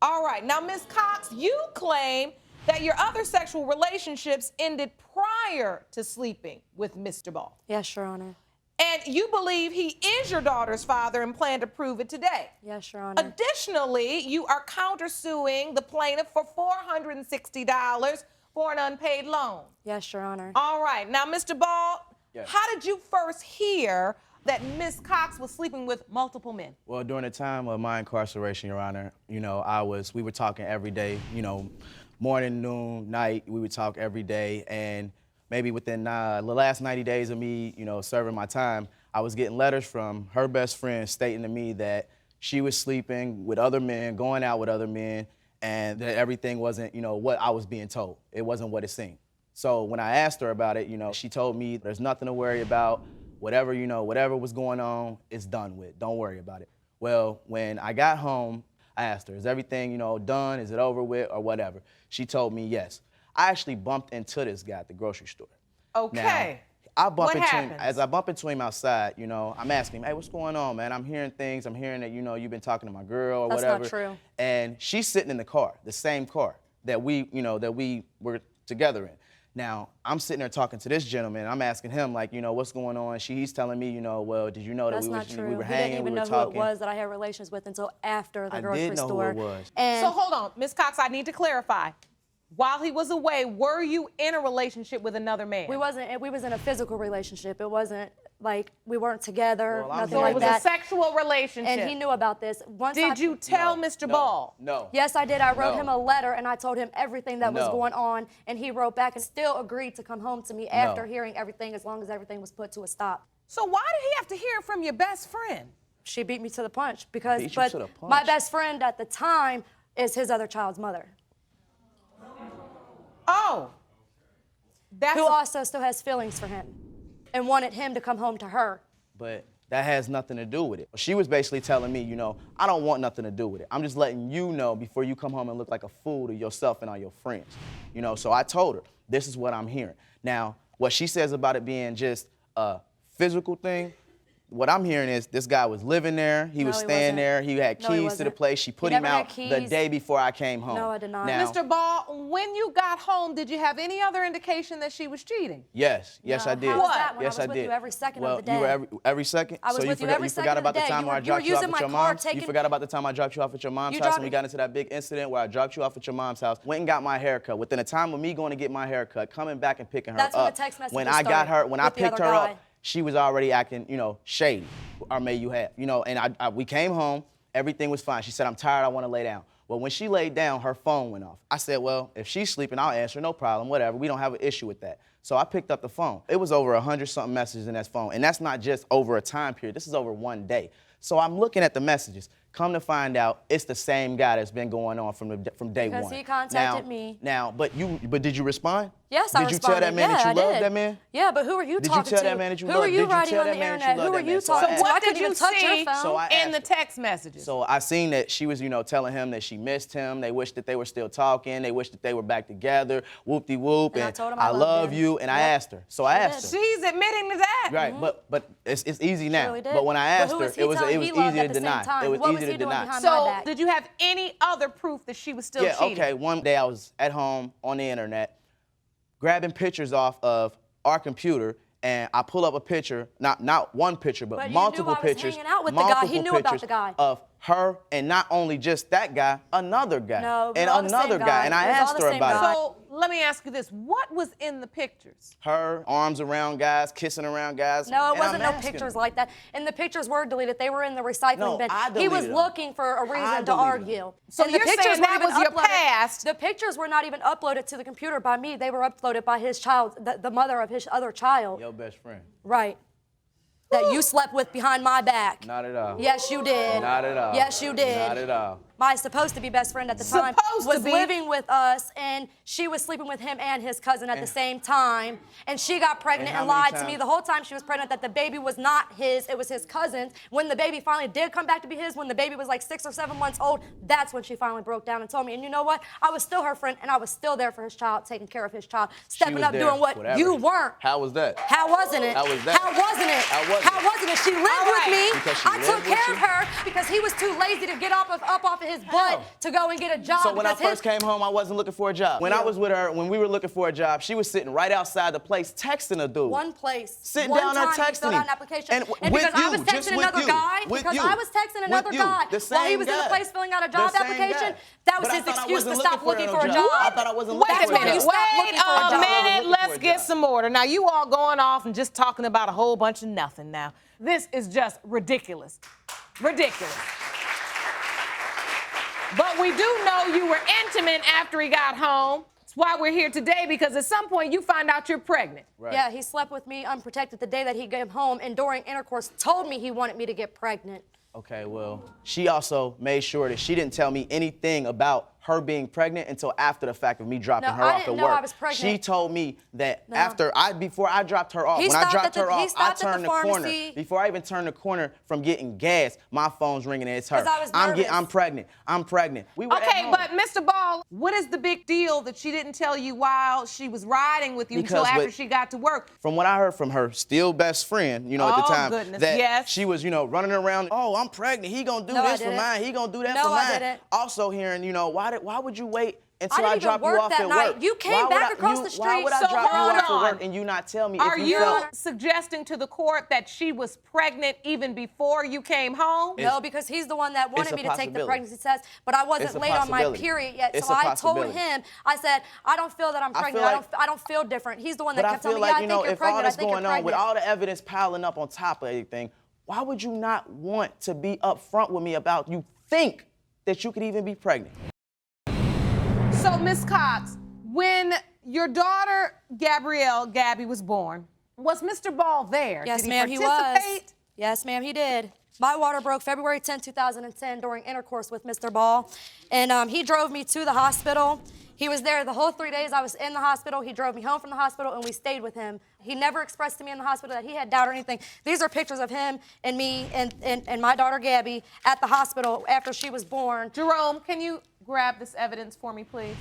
[SPEAKER 1] All right, now, Ms. Cox, you claim that your other sexual relationships ended prior to sleeping with Mr. Ball.
[SPEAKER 7] Yes, Your Honor.
[SPEAKER 1] And you believe he is your daughter's father and plan to prove it today.
[SPEAKER 7] Yes, Your Honor.
[SPEAKER 1] Additionally, you are countersuing the plaintiff for $460 for an unpaid loan.
[SPEAKER 7] Yes, Your Honor.
[SPEAKER 1] All right, now, Mr. Ball,
[SPEAKER 6] Yes.
[SPEAKER 1] how did you first hear that Miss Cox was sleeping with multiple men?
[SPEAKER 6] Well, during the time of my incarceration, Your Honor, you know, we were talking every day, you know, morning, noon, night, we would talk every day. And maybe within the last 90 days of me, you know, serving my time, I was getting letters from her best friend stating to me that she was sleeping with other men, going out with other men, and that everything wasn't, you know, what I was being told. It wasn't what it seemed. So when I asked her about it, you know, she told me there's nothing to worry about. Whatever, you know, whatever was going on, it's done with. Don't worry about it. Well, when I got home, I asked her, is everything, you know, done? Is it over with or whatever? She told me yes. I actually bumped into this guy at the grocery store.
[SPEAKER 1] Okay.
[SPEAKER 6] Now, I bump
[SPEAKER 1] What
[SPEAKER 6] into
[SPEAKER 1] happens?
[SPEAKER 6] him, as I bump into him outside, you know, I'm asking him, hey, what's going on, man? I'm hearing things. I'm hearing that, you know, you've been talking to my girl or
[SPEAKER 7] That's
[SPEAKER 6] whatever.
[SPEAKER 7] not true.
[SPEAKER 6] And she's sitting in the car, the same car that we were together in. Now, I'm sitting there talking to this gentleman. I'm asking him, like, you know, what's going on? He's telling me, you know, well, did you know that
[SPEAKER 7] That's
[SPEAKER 6] we
[SPEAKER 7] not
[SPEAKER 6] were
[SPEAKER 7] true.
[SPEAKER 6] hanging,
[SPEAKER 7] He didn't even
[SPEAKER 6] we were
[SPEAKER 7] know
[SPEAKER 6] talking?
[SPEAKER 7] who it was that I had relations with until after the
[SPEAKER 6] I
[SPEAKER 7] grocery
[SPEAKER 6] did know
[SPEAKER 7] store.
[SPEAKER 6] who it was.
[SPEAKER 7] And
[SPEAKER 1] So hold on, Miss Cox, I need to clarify. While he was away, were you in a relationship with another man?
[SPEAKER 7] we was in a physical relationship. It wasn't like we weren't together,
[SPEAKER 6] Well, I'm
[SPEAKER 7] nothing
[SPEAKER 1] So it
[SPEAKER 7] like
[SPEAKER 1] was
[SPEAKER 7] that.
[SPEAKER 1] a sexual relationship.
[SPEAKER 7] And he knew about this.
[SPEAKER 1] Did you tell Mr. Ball?
[SPEAKER 6] No.
[SPEAKER 7] Yes, I did. I wrote
[SPEAKER 6] No.
[SPEAKER 7] him a letter and I told him everything that was
[SPEAKER 6] No.
[SPEAKER 7] going on, and he wrote back and still agreed to come home to me after
[SPEAKER 6] No.
[SPEAKER 7] hearing everything, as long as everything was put to a stop.
[SPEAKER 1] So why did he have to hear from your best friend?
[SPEAKER 7] She beat me to the punch because
[SPEAKER 6] Beat you to the
[SPEAKER 7] my
[SPEAKER 6] punch?
[SPEAKER 7] best friend at the time is his other child's mother,
[SPEAKER 1] Oh. That's
[SPEAKER 7] who
[SPEAKER 1] a-
[SPEAKER 7] also still has feelings for him and wanted him to come home to her.
[SPEAKER 6] But that has nothing to do with it. She was basically telling me, you know, I don't want nothing to do with it. I'm just letting you know before you come home and look like a fool to yourself and all your friends. You know, so I told her, this is what I'm hearing. Now, what she says about it being just a physical thing, what I'm hearing is this guy was living there. He was staying there. He had
[SPEAKER 7] No, he
[SPEAKER 6] keys to the
[SPEAKER 7] wasn't.
[SPEAKER 6] place. She put
[SPEAKER 7] He
[SPEAKER 6] him
[SPEAKER 7] never had
[SPEAKER 6] out
[SPEAKER 7] keys.
[SPEAKER 6] the day before I came home.
[SPEAKER 7] No, I did not.
[SPEAKER 6] Now,
[SPEAKER 1] Mr. Ball, when you got home, did you have any other indication that she was cheating?
[SPEAKER 6] Yes,
[SPEAKER 7] No,
[SPEAKER 6] I did.
[SPEAKER 7] how was that when
[SPEAKER 6] yes,
[SPEAKER 7] I was with
[SPEAKER 6] did.
[SPEAKER 7] you every second
[SPEAKER 6] well,
[SPEAKER 7] of the
[SPEAKER 6] you were
[SPEAKER 7] day?
[SPEAKER 6] every second.
[SPEAKER 7] I was
[SPEAKER 6] so
[SPEAKER 7] with you
[SPEAKER 6] forgot,
[SPEAKER 7] every
[SPEAKER 6] you forgot
[SPEAKER 7] second of
[SPEAKER 6] about
[SPEAKER 7] the
[SPEAKER 6] the
[SPEAKER 7] day.
[SPEAKER 6] time
[SPEAKER 7] You
[SPEAKER 6] where I
[SPEAKER 7] were
[SPEAKER 6] dropped you off
[SPEAKER 7] using
[SPEAKER 6] at your
[SPEAKER 7] my car,
[SPEAKER 6] mom's. You
[SPEAKER 7] taking-
[SPEAKER 6] forgot about the time I dropped you off at your mom's
[SPEAKER 7] You
[SPEAKER 6] house and
[SPEAKER 7] dropped-
[SPEAKER 6] we got into that big incident where I dropped you off at your mom's house. Went and got my hair cut. Within the time of me going to get my hair cut, coming back and picking her
[SPEAKER 7] That's
[SPEAKER 6] up.
[SPEAKER 7] when the text messages
[SPEAKER 6] when I got
[SPEAKER 7] started
[SPEAKER 6] her, when I
[SPEAKER 7] with the
[SPEAKER 6] picked
[SPEAKER 7] other
[SPEAKER 6] her
[SPEAKER 7] guy.
[SPEAKER 6] up, she was already acting, shady, or may you have, and we came home, everything was fine. She said, I'm tired, I want to lay down. Well, when she laid down, her phone went off. I said, well, if she's sleeping, I'll answer, no problem, whatever. We don't have an issue with that. So I picked up the phone. It was over 100-something messages in that phone, and that's not just over a time period. This is over one day. So I'm looking at the messages. Come to find out, it's the same guy that's been going on from day one.
[SPEAKER 7] Because he contacted me.
[SPEAKER 6] Now, but did you respond?
[SPEAKER 7] Yes, I
[SPEAKER 6] Did you tell that
[SPEAKER 7] responded.
[SPEAKER 6] man that
[SPEAKER 7] Yeah,
[SPEAKER 6] you
[SPEAKER 7] I
[SPEAKER 6] loved
[SPEAKER 7] did.
[SPEAKER 6] that man?
[SPEAKER 7] Yeah, but who are you
[SPEAKER 6] Did you
[SPEAKER 7] talking to?
[SPEAKER 6] tell that man that you
[SPEAKER 7] Who
[SPEAKER 6] loved-
[SPEAKER 7] are
[SPEAKER 6] did
[SPEAKER 7] you
[SPEAKER 6] you
[SPEAKER 7] writing
[SPEAKER 6] tell
[SPEAKER 7] on the
[SPEAKER 6] that man that you
[SPEAKER 7] internet?
[SPEAKER 6] loved
[SPEAKER 7] Who are
[SPEAKER 6] that
[SPEAKER 7] you
[SPEAKER 6] man? So I
[SPEAKER 7] talking
[SPEAKER 6] asked-
[SPEAKER 7] to? I
[SPEAKER 1] What
[SPEAKER 7] couldn't
[SPEAKER 1] did you
[SPEAKER 7] even touch your
[SPEAKER 1] see
[SPEAKER 7] phone.
[SPEAKER 6] So I
[SPEAKER 1] in
[SPEAKER 6] asked
[SPEAKER 1] the
[SPEAKER 6] her.
[SPEAKER 1] text messages?
[SPEAKER 6] So I seen that she was, telling him that she missed him. They wished that they were still talking. They wished that they were back together. Whoop-de-whoop.
[SPEAKER 7] And I told him I loved
[SPEAKER 6] love
[SPEAKER 7] him.
[SPEAKER 6] you. And I
[SPEAKER 7] Yep.
[SPEAKER 6] asked her. So I
[SPEAKER 7] Sure
[SPEAKER 6] asked her.
[SPEAKER 1] She's admitting to that.
[SPEAKER 6] Right, but it's easy now.
[SPEAKER 7] Surely did.
[SPEAKER 6] But when I
[SPEAKER 7] But
[SPEAKER 6] asked
[SPEAKER 7] who
[SPEAKER 6] her,
[SPEAKER 7] was he
[SPEAKER 6] it was
[SPEAKER 7] telling he loved
[SPEAKER 6] easy
[SPEAKER 7] at
[SPEAKER 6] to
[SPEAKER 7] the same
[SPEAKER 6] deny.
[SPEAKER 7] time?
[SPEAKER 6] It was
[SPEAKER 7] What
[SPEAKER 6] easy
[SPEAKER 7] was
[SPEAKER 6] to
[SPEAKER 7] he doing
[SPEAKER 6] deny.
[SPEAKER 7] behind my
[SPEAKER 1] So,
[SPEAKER 7] back?
[SPEAKER 1] did you have any other proof that she was still
[SPEAKER 6] Yeah,
[SPEAKER 1] cheating?
[SPEAKER 6] okay. One day I was at home on the internet grabbing pictures off of our computer, and I pull up a picture, not one picture, but
[SPEAKER 7] But he
[SPEAKER 6] multiple
[SPEAKER 7] knew I was
[SPEAKER 6] pictures.
[SPEAKER 7] hanging out with the guy. He
[SPEAKER 6] multiple
[SPEAKER 7] knew about
[SPEAKER 6] pictures
[SPEAKER 7] the guy.
[SPEAKER 6] Of her, and not only just that guy, another guy.
[SPEAKER 7] No, it
[SPEAKER 6] and
[SPEAKER 7] was all the same
[SPEAKER 6] another
[SPEAKER 7] guy.
[SPEAKER 6] guy. And I
[SPEAKER 7] It was all
[SPEAKER 6] asked
[SPEAKER 7] the
[SPEAKER 6] her
[SPEAKER 7] same
[SPEAKER 6] about
[SPEAKER 7] guy.
[SPEAKER 6] it.
[SPEAKER 1] So, let me ask you this. What was in the pictures?
[SPEAKER 6] Her arms around guys, kissing around guys.
[SPEAKER 7] No, it
[SPEAKER 6] and I'm
[SPEAKER 7] wasn't no
[SPEAKER 6] asking
[SPEAKER 7] pictures
[SPEAKER 6] her.
[SPEAKER 7] like that. And the pictures were deleted. They were in the recycling
[SPEAKER 6] No,
[SPEAKER 7] bin.
[SPEAKER 6] I
[SPEAKER 7] He was
[SPEAKER 6] deleted them.
[SPEAKER 7] looking for a reason to
[SPEAKER 6] deleted them.
[SPEAKER 7] argue.
[SPEAKER 1] So
[SPEAKER 7] And the
[SPEAKER 1] you're
[SPEAKER 7] pictures
[SPEAKER 1] saying
[SPEAKER 7] weren't
[SPEAKER 1] that
[SPEAKER 7] even
[SPEAKER 1] was your
[SPEAKER 7] uploaded-
[SPEAKER 1] past?
[SPEAKER 7] The pictures were not even uploaded to the computer by me. They were uploaded by his child, the mother of his other child.
[SPEAKER 6] Your best friend.
[SPEAKER 7] Right. That you slept with behind my back.
[SPEAKER 6] Not at all.
[SPEAKER 7] Yes, you did.
[SPEAKER 6] Not at all.
[SPEAKER 7] Yes, you did.
[SPEAKER 6] Not at all.
[SPEAKER 7] My supposed to be best friend at the time
[SPEAKER 1] Supposed to
[SPEAKER 7] was
[SPEAKER 1] be.
[SPEAKER 7] living with us, and she was sleeping with him and his cousin at the same time. And she got pregnant
[SPEAKER 6] And
[SPEAKER 7] and
[SPEAKER 6] how many
[SPEAKER 7] lied to me
[SPEAKER 6] times?
[SPEAKER 7] the whole time she was pregnant that the baby was not his, it was his cousin's. When the baby finally did come back to be his, when the baby was like 6 or 7 months old, that's when she finally broke down and told me. And you know what? I was still her friend, and I was still there for his child, taking care of his child,
[SPEAKER 6] She
[SPEAKER 7] stepping
[SPEAKER 6] was
[SPEAKER 7] up,
[SPEAKER 6] there,
[SPEAKER 7] doing what
[SPEAKER 6] whatever.
[SPEAKER 7] you weren't.
[SPEAKER 6] How was that?
[SPEAKER 7] How wasn't it?
[SPEAKER 6] How was that?
[SPEAKER 7] How wasn't it?
[SPEAKER 6] How wasn't it?
[SPEAKER 7] How wasn't it? She lived
[SPEAKER 1] All right.
[SPEAKER 7] with me.
[SPEAKER 6] Because she
[SPEAKER 7] I took
[SPEAKER 6] lived with
[SPEAKER 7] care
[SPEAKER 6] you?
[SPEAKER 7] of her because he was too lazy to get up off of his butt to go and get a job.
[SPEAKER 6] So when I
[SPEAKER 7] because his-
[SPEAKER 6] first came home, I wasn't looking for a job. When I
[SPEAKER 7] Yeah.
[SPEAKER 6] was with her, when we were looking for a job, she was sitting right outside the place texting a dude.
[SPEAKER 7] One place.
[SPEAKER 6] Sitting
[SPEAKER 7] one
[SPEAKER 6] down there
[SPEAKER 7] time he
[SPEAKER 6] texting
[SPEAKER 7] filled
[SPEAKER 6] him.
[SPEAKER 7] out an application.
[SPEAKER 6] And
[SPEAKER 7] And
[SPEAKER 6] with
[SPEAKER 7] because I
[SPEAKER 6] you,
[SPEAKER 7] was
[SPEAKER 6] just
[SPEAKER 7] texting
[SPEAKER 6] with
[SPEAKER 7] another
[SPEAKER 6] you,
[SPEAKER 7] guy,
[SPEAKER 6] with
[SPEAKER 7] because
[SPEAKER 6] you,
[SPEAKER 7] I was texting
[SPEAKER 6] with
[SPEAKER 7] another
[SPEAKER 6] you,
[SPEAKER 7] guy
[SPEAKER 6] the
[SPEAKER 7] while he
[SPEAKER 6] same
[SPEAKER 7] was in the
[SPEAKER 6] guy.
[SPEAKER 7] place filling out a
[SPEAKER 6] The
[SPEAKER 7] job
[SPEAKER 6] same
[SPEAKER 7] application,
[SPEAKER 6] guy.
[SPEAKER 7] that was
[SPEAKER 6] But I
[SPEAKER 7] his
[SPEAKER 6] thought I
[SPEAKER 7] excuse to
[SPEAKER 6] wasn't
[SPEAKER 7] stop looking
[SPEAKER 6] no
[SPEAKER 7] for a
[SPEAKER 6] job.
[SPEAKER 7] job.
[SPEAKER 6] I thought I wasn't
[SPEAKER 1] Wait
[SPEAKER 6] looking
[SPEAKER 1] a
[SPEAKER 6] for a
[SPEAKER 1] minute.
[SPEAKER 6] job.
[SPEAKER 7] Stop
[SPEAKER 1] Wait
[SPEAKER 7] looking for a
[SPEAKER 1] a
[SPEAKER 7] job.
[SPEAKER 1] minute.
[SPEAKER 6] Looking for
[SPEAKER 1] Let's
[SPEAKER 6] a
[SPEAKER 1] get
[SPEAKER 6] job.
[SPEAKER 1] some order. Now, you all going off and just talking about a whole bunch of nothing now. This is just ridiculous. Ridiculous. But we do know you were intimate after he got home. That's why we're here today, because at some point you find out you're pregnant.
[SPEAKER 6] Right.
[SPEAKER 7] Yeah, he slept with me unprotected the day that he came home, and during intercourse told me he wanted me to get pregnant.
[SPEAKER 6] Okay, well, she also made sure that she didn't tell me anything about her being pregnant until after the fact of me dropping
[SPEAKER 7] No,
[SPEAKER 6] her
[SPEAKER 7] I
[SPEAKER 6] off
[SPEAKER 7] didn't
[SPEAKER 6] at
[SPEAKER 7] know
[SPEAKER 6] work.
[SPEAKER 7] I was pregnant.
[SPEAKER 6] She told me that
[SPEAKER 7] No.
[SPEAKER 6] before I dropped her off,
[SPEAKER 7] He
[SPEAKER 6] when I
[SPEAKER 7] stopped
[SPEAKER 6] dropped
[SPEAKER 7] at the-
[SPEAKER 6] her
[SPEAKER 7] he
[SPEAKER 6] off, I
[SPEAKER 7] stopped at the
[SPEAKER 6] turned the corner.
[SPEAKER 7] pharmacy.
[SPEAKER 6] Before I even turned the corner from getting gas, my phone's ringing and it's her.
[SPEAKER 7] 'Cause I was nervous.
[SPEAKER 6] I'm pregnant. I'm pregnant. We were at
[SPEAKER 1] Okay,
[SPEAKER 6] home.
[SPEAKER 1] but Mr. Ball, what is the big deal that she didn't tell you while she was riding with you until
[SPEAKER 6] Because
[SPEAKER 1] after
[SPEAKER 6] what-
[SPEAKER 1] she got to work?
[SPEAKER 6] From what I heard from her still best friend, at the
[SPEAKER 1] Oh,
[SPEAKER 6] time,
[SPEAKER 1] goodness,
[SPEAKER 6] that
[SPEAKER 1] yes.
[SPEAKER 6] she was, running around, oh, I'm pregnant. He gonna do
[SPEAKER 7] No, I
[SPEAKER 6] this for
[SPEAKER 7] didn't.
[SPEAKER 6] mine. He gonna do that
[SPEAKER 7] No,
[SPEAKER 6] for
[SPEAKER 7] I
[SPEAKER 6] mine.
[SPEAKER 7] didn't.
[SPEAKER 6] Also hearing, why would you wait until
[SPEAKER 7] I
[SPEAKER 6] I,
[SPEAKER 7] didn't
[SPEAKER 6] drop
[SPEAKER 7] even
[SPEAKER 6] you
[SPEAKER 7] work
[SPEAKER 6] off
[SPEAKER 7] that
[SPEAKER 6] at
[SPEAKER 7] night.
[SPEAKER 6] work?
[SPEAKER 7] You came
[SPEAKER 6] Why would
[SPEAKER 7] back
[SPEAKER 6] I-
[SPEAKER 7] across
[SPEAKER 6] you-
[SPEAKER 7] the
[SPEAKER 6] Why would I
[SPEAKER 7] street.
[SPEAKER 1] So
[SPEAKER 6] drop you
[SPEAKER 1] hold
[SPEAKER 6] off at
[SPEAKER 1] on.
[SPEAKER 6] work and you not tell me
[SPEAKER 1] Are
[SPEAKER 6] if
[SPEAKER 1] you
[SPEAKER 6] you felt...
[SPEAKER 1] suggesting to the court that she was pregnant even before you came home?
[SPEAKER 7] No, because he's the one that wanted
[SPEAKER 6] a
[SPEAKER 7] me to take the
[SPEAKER 6] possibility.
[SPEAKER 7] pregnancy test, but I
[SPEAKER 6] It's
[SPEAKER 7] wasn't
[SPEAKER 6] a
[SPEAKER 7] late on my
[SPEAKER 6] possibility.
[SPEAKER 7] period yet.
[SPEAKER 6] It's
[SPEAKER 7] So
[SPEAKER 6] a
[SPEAKER 7] I told
[SPEAKER 6] possibility.
[SPEAKER 7] him, I said, I don't feel that I'm
[SPEAKER 6] I
[SPEAKER 7] pregnant.
[SPEAKER 6] feel like-
[SPEAKER 7] I don't feel different. He's the one that
[SPEAKER 6] But I
[SPEAKER 7] kept
[SPEAKER 6] feel
[SPEAKER 7] telling me,
[SPEAKER 6] like,
[SPEAKER 7] yeah, I think you're
[SPEAKER 6] if all
[SPEAKER 7] pregnant. I
[SPEAKER 6] this
[SPEAKER 7] think you're
[SPEAKER 6] going on, with
[SPEAKER 7] pregnant.
[SPEAKER 6] all the evidence piling up on top of everything, why would you not want to be upfront with me about you think that you could even be pregnant?
[SPEAKER 1] So, Miss Cox, when your daughter, Gabby, was born, was Mr. Ball there?
[SPEAKER 7] Yes,
[SPEAKER 1] Did he
[SPEAKER 7] ma'am, he was.
[SPEAKER 1] participate?
[SPEAKER 7] Yes, ma'am, he did. My water broke February 10, 2010 during intercourse with Mr. Ball. And he drove me to the hospital. He was there the whole 3 days I was in the hospital. He drove me home from the hospital, and we stayed with him. He never expressed to me in the hospital that he had doubt or anything. These are pictures of him and me and my daughter, Gabby, at the hospital after she was born.
[SPEAKER 1] Jerome, can you grab this evidence for me, please?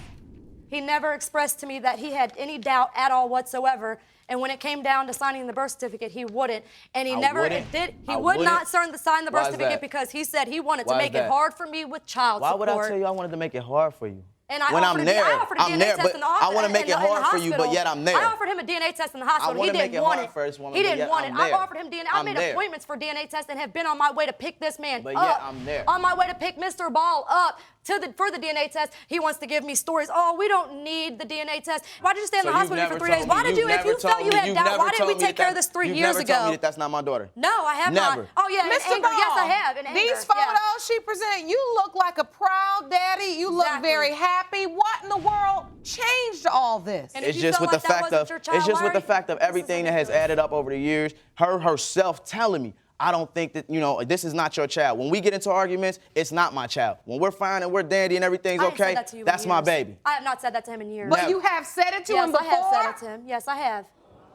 [SPEAKER 7] He never expressed to me that he had any doubt at all whatsoever. And when it came down to signing the birth certificate, he wouldn't. And he
[SPEAKER 6] I
[SPEAKER 7] never
[SPEAKER 6] wouldn't?
[SPEAKER 7] did. He
[SPEAKER 6] I
[SPEAKER 7] would not sign the
[SPEAKER 6] Why
[SPEAKER 7] birth
[SPEAKER 6] is
[SPEAKER 7] certificate
[SPEAKER 6] that?
[SPEAKER 7] because he said he wanted to
[SPEAKER 6] Why is
[SPEAKER 7] make it
[SPEAKER 6] that?
[SPEAKER 7] hard for me with child
[SPEAKER 6] Why
[SPEAKER 7] support.
[SPEAKER 6] would I tell you I wanted to make it hard for you?
[SPEAKER 7] And I
[SPEAKER 6] when
[SPEAKER 7] offered
[SPEAKER 6] I'm
[SPEAKER 7] a,
[SPEAKER 6] there,
[SPEAKER 7] I offered a
[SPEAKER 6] I'm
[SPEAKER 7] DNA
[SPEAKER 6] there,
[SPEAKER 7] test
[SPEAKER 6] but
[SPEAKER 7] in the
[SPEAKER 6] I want to make it
[SPEAKER 7] in the
[SPEAKER 6] hard for you, but
[SPEAKER 7] hospital.
[SPEAKER 6] yet I'm there.
[SPEAKER 7] I offered him a DNA test in the hospital.
[SPEAKER 6] wanna
[SPEAKER 7] He
[SPEAKER 6] make
[SPEAKER 7] didn't
[SPEAKER 6] it
[SPEAKER 7] want
[SPEAKER 6] hard
[SPEAKER 7] it.
[SPEAKER 6] for this woman,
[SPEAKER 7] He
[SPEAKER 6] but
[SPEAKER 7] didn't
[SPEAKER 6] yet
[SPEAKER 7] want
[SPEAKER 6] I'm
[SPEAKER 7] it. I
[SPEAKER 6] there.
[SPEAKER 7] offered him DNA. I
[SPEAKER 6] I'm
[SPEAKER 7] made
[SPEAKER 6] there.
[SPEAKER 7] appointments for DNA tests and have been on my way to pick this man
[SPEAKER 6] But
[SPEAKER 7] up.
[SPEAKER 6] yet I'm there.
[SPEAKER 7] On my way to pick Mr. Ball up for the DNA test. He wants to give me stories. Oh, we don't need the DNA test. Why did you stay in the
[SPEAKER 6] So
[SPEAKER 7] hospital
[SPEAKER 6] you've
[SPEAKER 7] for
[SPEAKER 6] never
[SPEAKER 7] 3 days?
[SPEAKER 6] told
[SPEAKER 7] Why
[SPEAKER 6] me-
[SPEAKER 7] did you, if
[SPEAKER 6] never
[SPEAKER 7] you felt
[SPEAKER 6] told
[SPEAKER 7] you
[SPEAKER 6] me-
[SPEAKER 7] had
[SPEAKER 6] you've
[SPEAKER 7] doubt,
[SPEAKER 6] never
[SPEAKER 7] why didn't we
[SPEAKER 6] told me
[SPEAKER 7] take care of
[SPEAKER 6] that-
[SPEAKER 7] this 3
[SPEAKER 6] you've
[SPEAKER 7] years
[SPEAKER 6] never
[SPEAKER 7] ago?
[SPEAKER 6] told me that that's not my daughter.
[SPEAKER 7] No, I have not.
[SPEAKER 6] Never.
[SPEAKER 7] Oh, yeah, in
[SPEAKER 1] Mr.
[SPEAKER 7] anger.
[SPEAKER 1] Ball,
[SPEAKER 7] Yes, I have. In anger.
[SPEAKER 1] these photos she presented, you look like a proud daddy. You look
[SPEAKER 7] Exactly.
[SPEAKER 1] very happy. What in the world changed all this?
[SPEAKER 7] And if
[SPEAKER 6] It's
[SPEAKER 7] you
[SPEAKER 6] just
[SPEAKER 7] felt
[SPEAKER 6] with the
[SPEAKER 7] like that
[SPEAKER 6] fact
[SPEAKER 7] wasn't
[SPEAKER 6] of
[SPEAKER 7] your child,
[SPEAKER 6] it's just
[SPEAKER 7] why
[SPEAKER 6] with the
[SPEAKER 7] are you-
[SPEAKER 6] fact of
[SPEAKER 7] this is
[SPEAKER 6] everything that has
[SPEAKER 7] ridiculous.
[SPEAKER 6] added up over the years. Her herself telling me, I don't think that, this is not your child. When we get into arguments, it's not my child. When we're fine and we're dandy and everything's
[SPEAKER 7] I haven't
[SPEAKER 6] okay,
[SPEAKER 7] said that to you in
[SPEAKER 6] that's my
[SPEAKER 7] years.
[SPEAKER 6] baby.
[SPEAKER 7] I have not said that to him in years.
[SPEAKER 1] But
[SPEAKER 6] Never.
[SPEAKER 1] you have said it to him
[SPEAKER 7] Yes,
[SPEAKER 1] before?
[SPEAKER 7] I have said it to him. Yes, I have.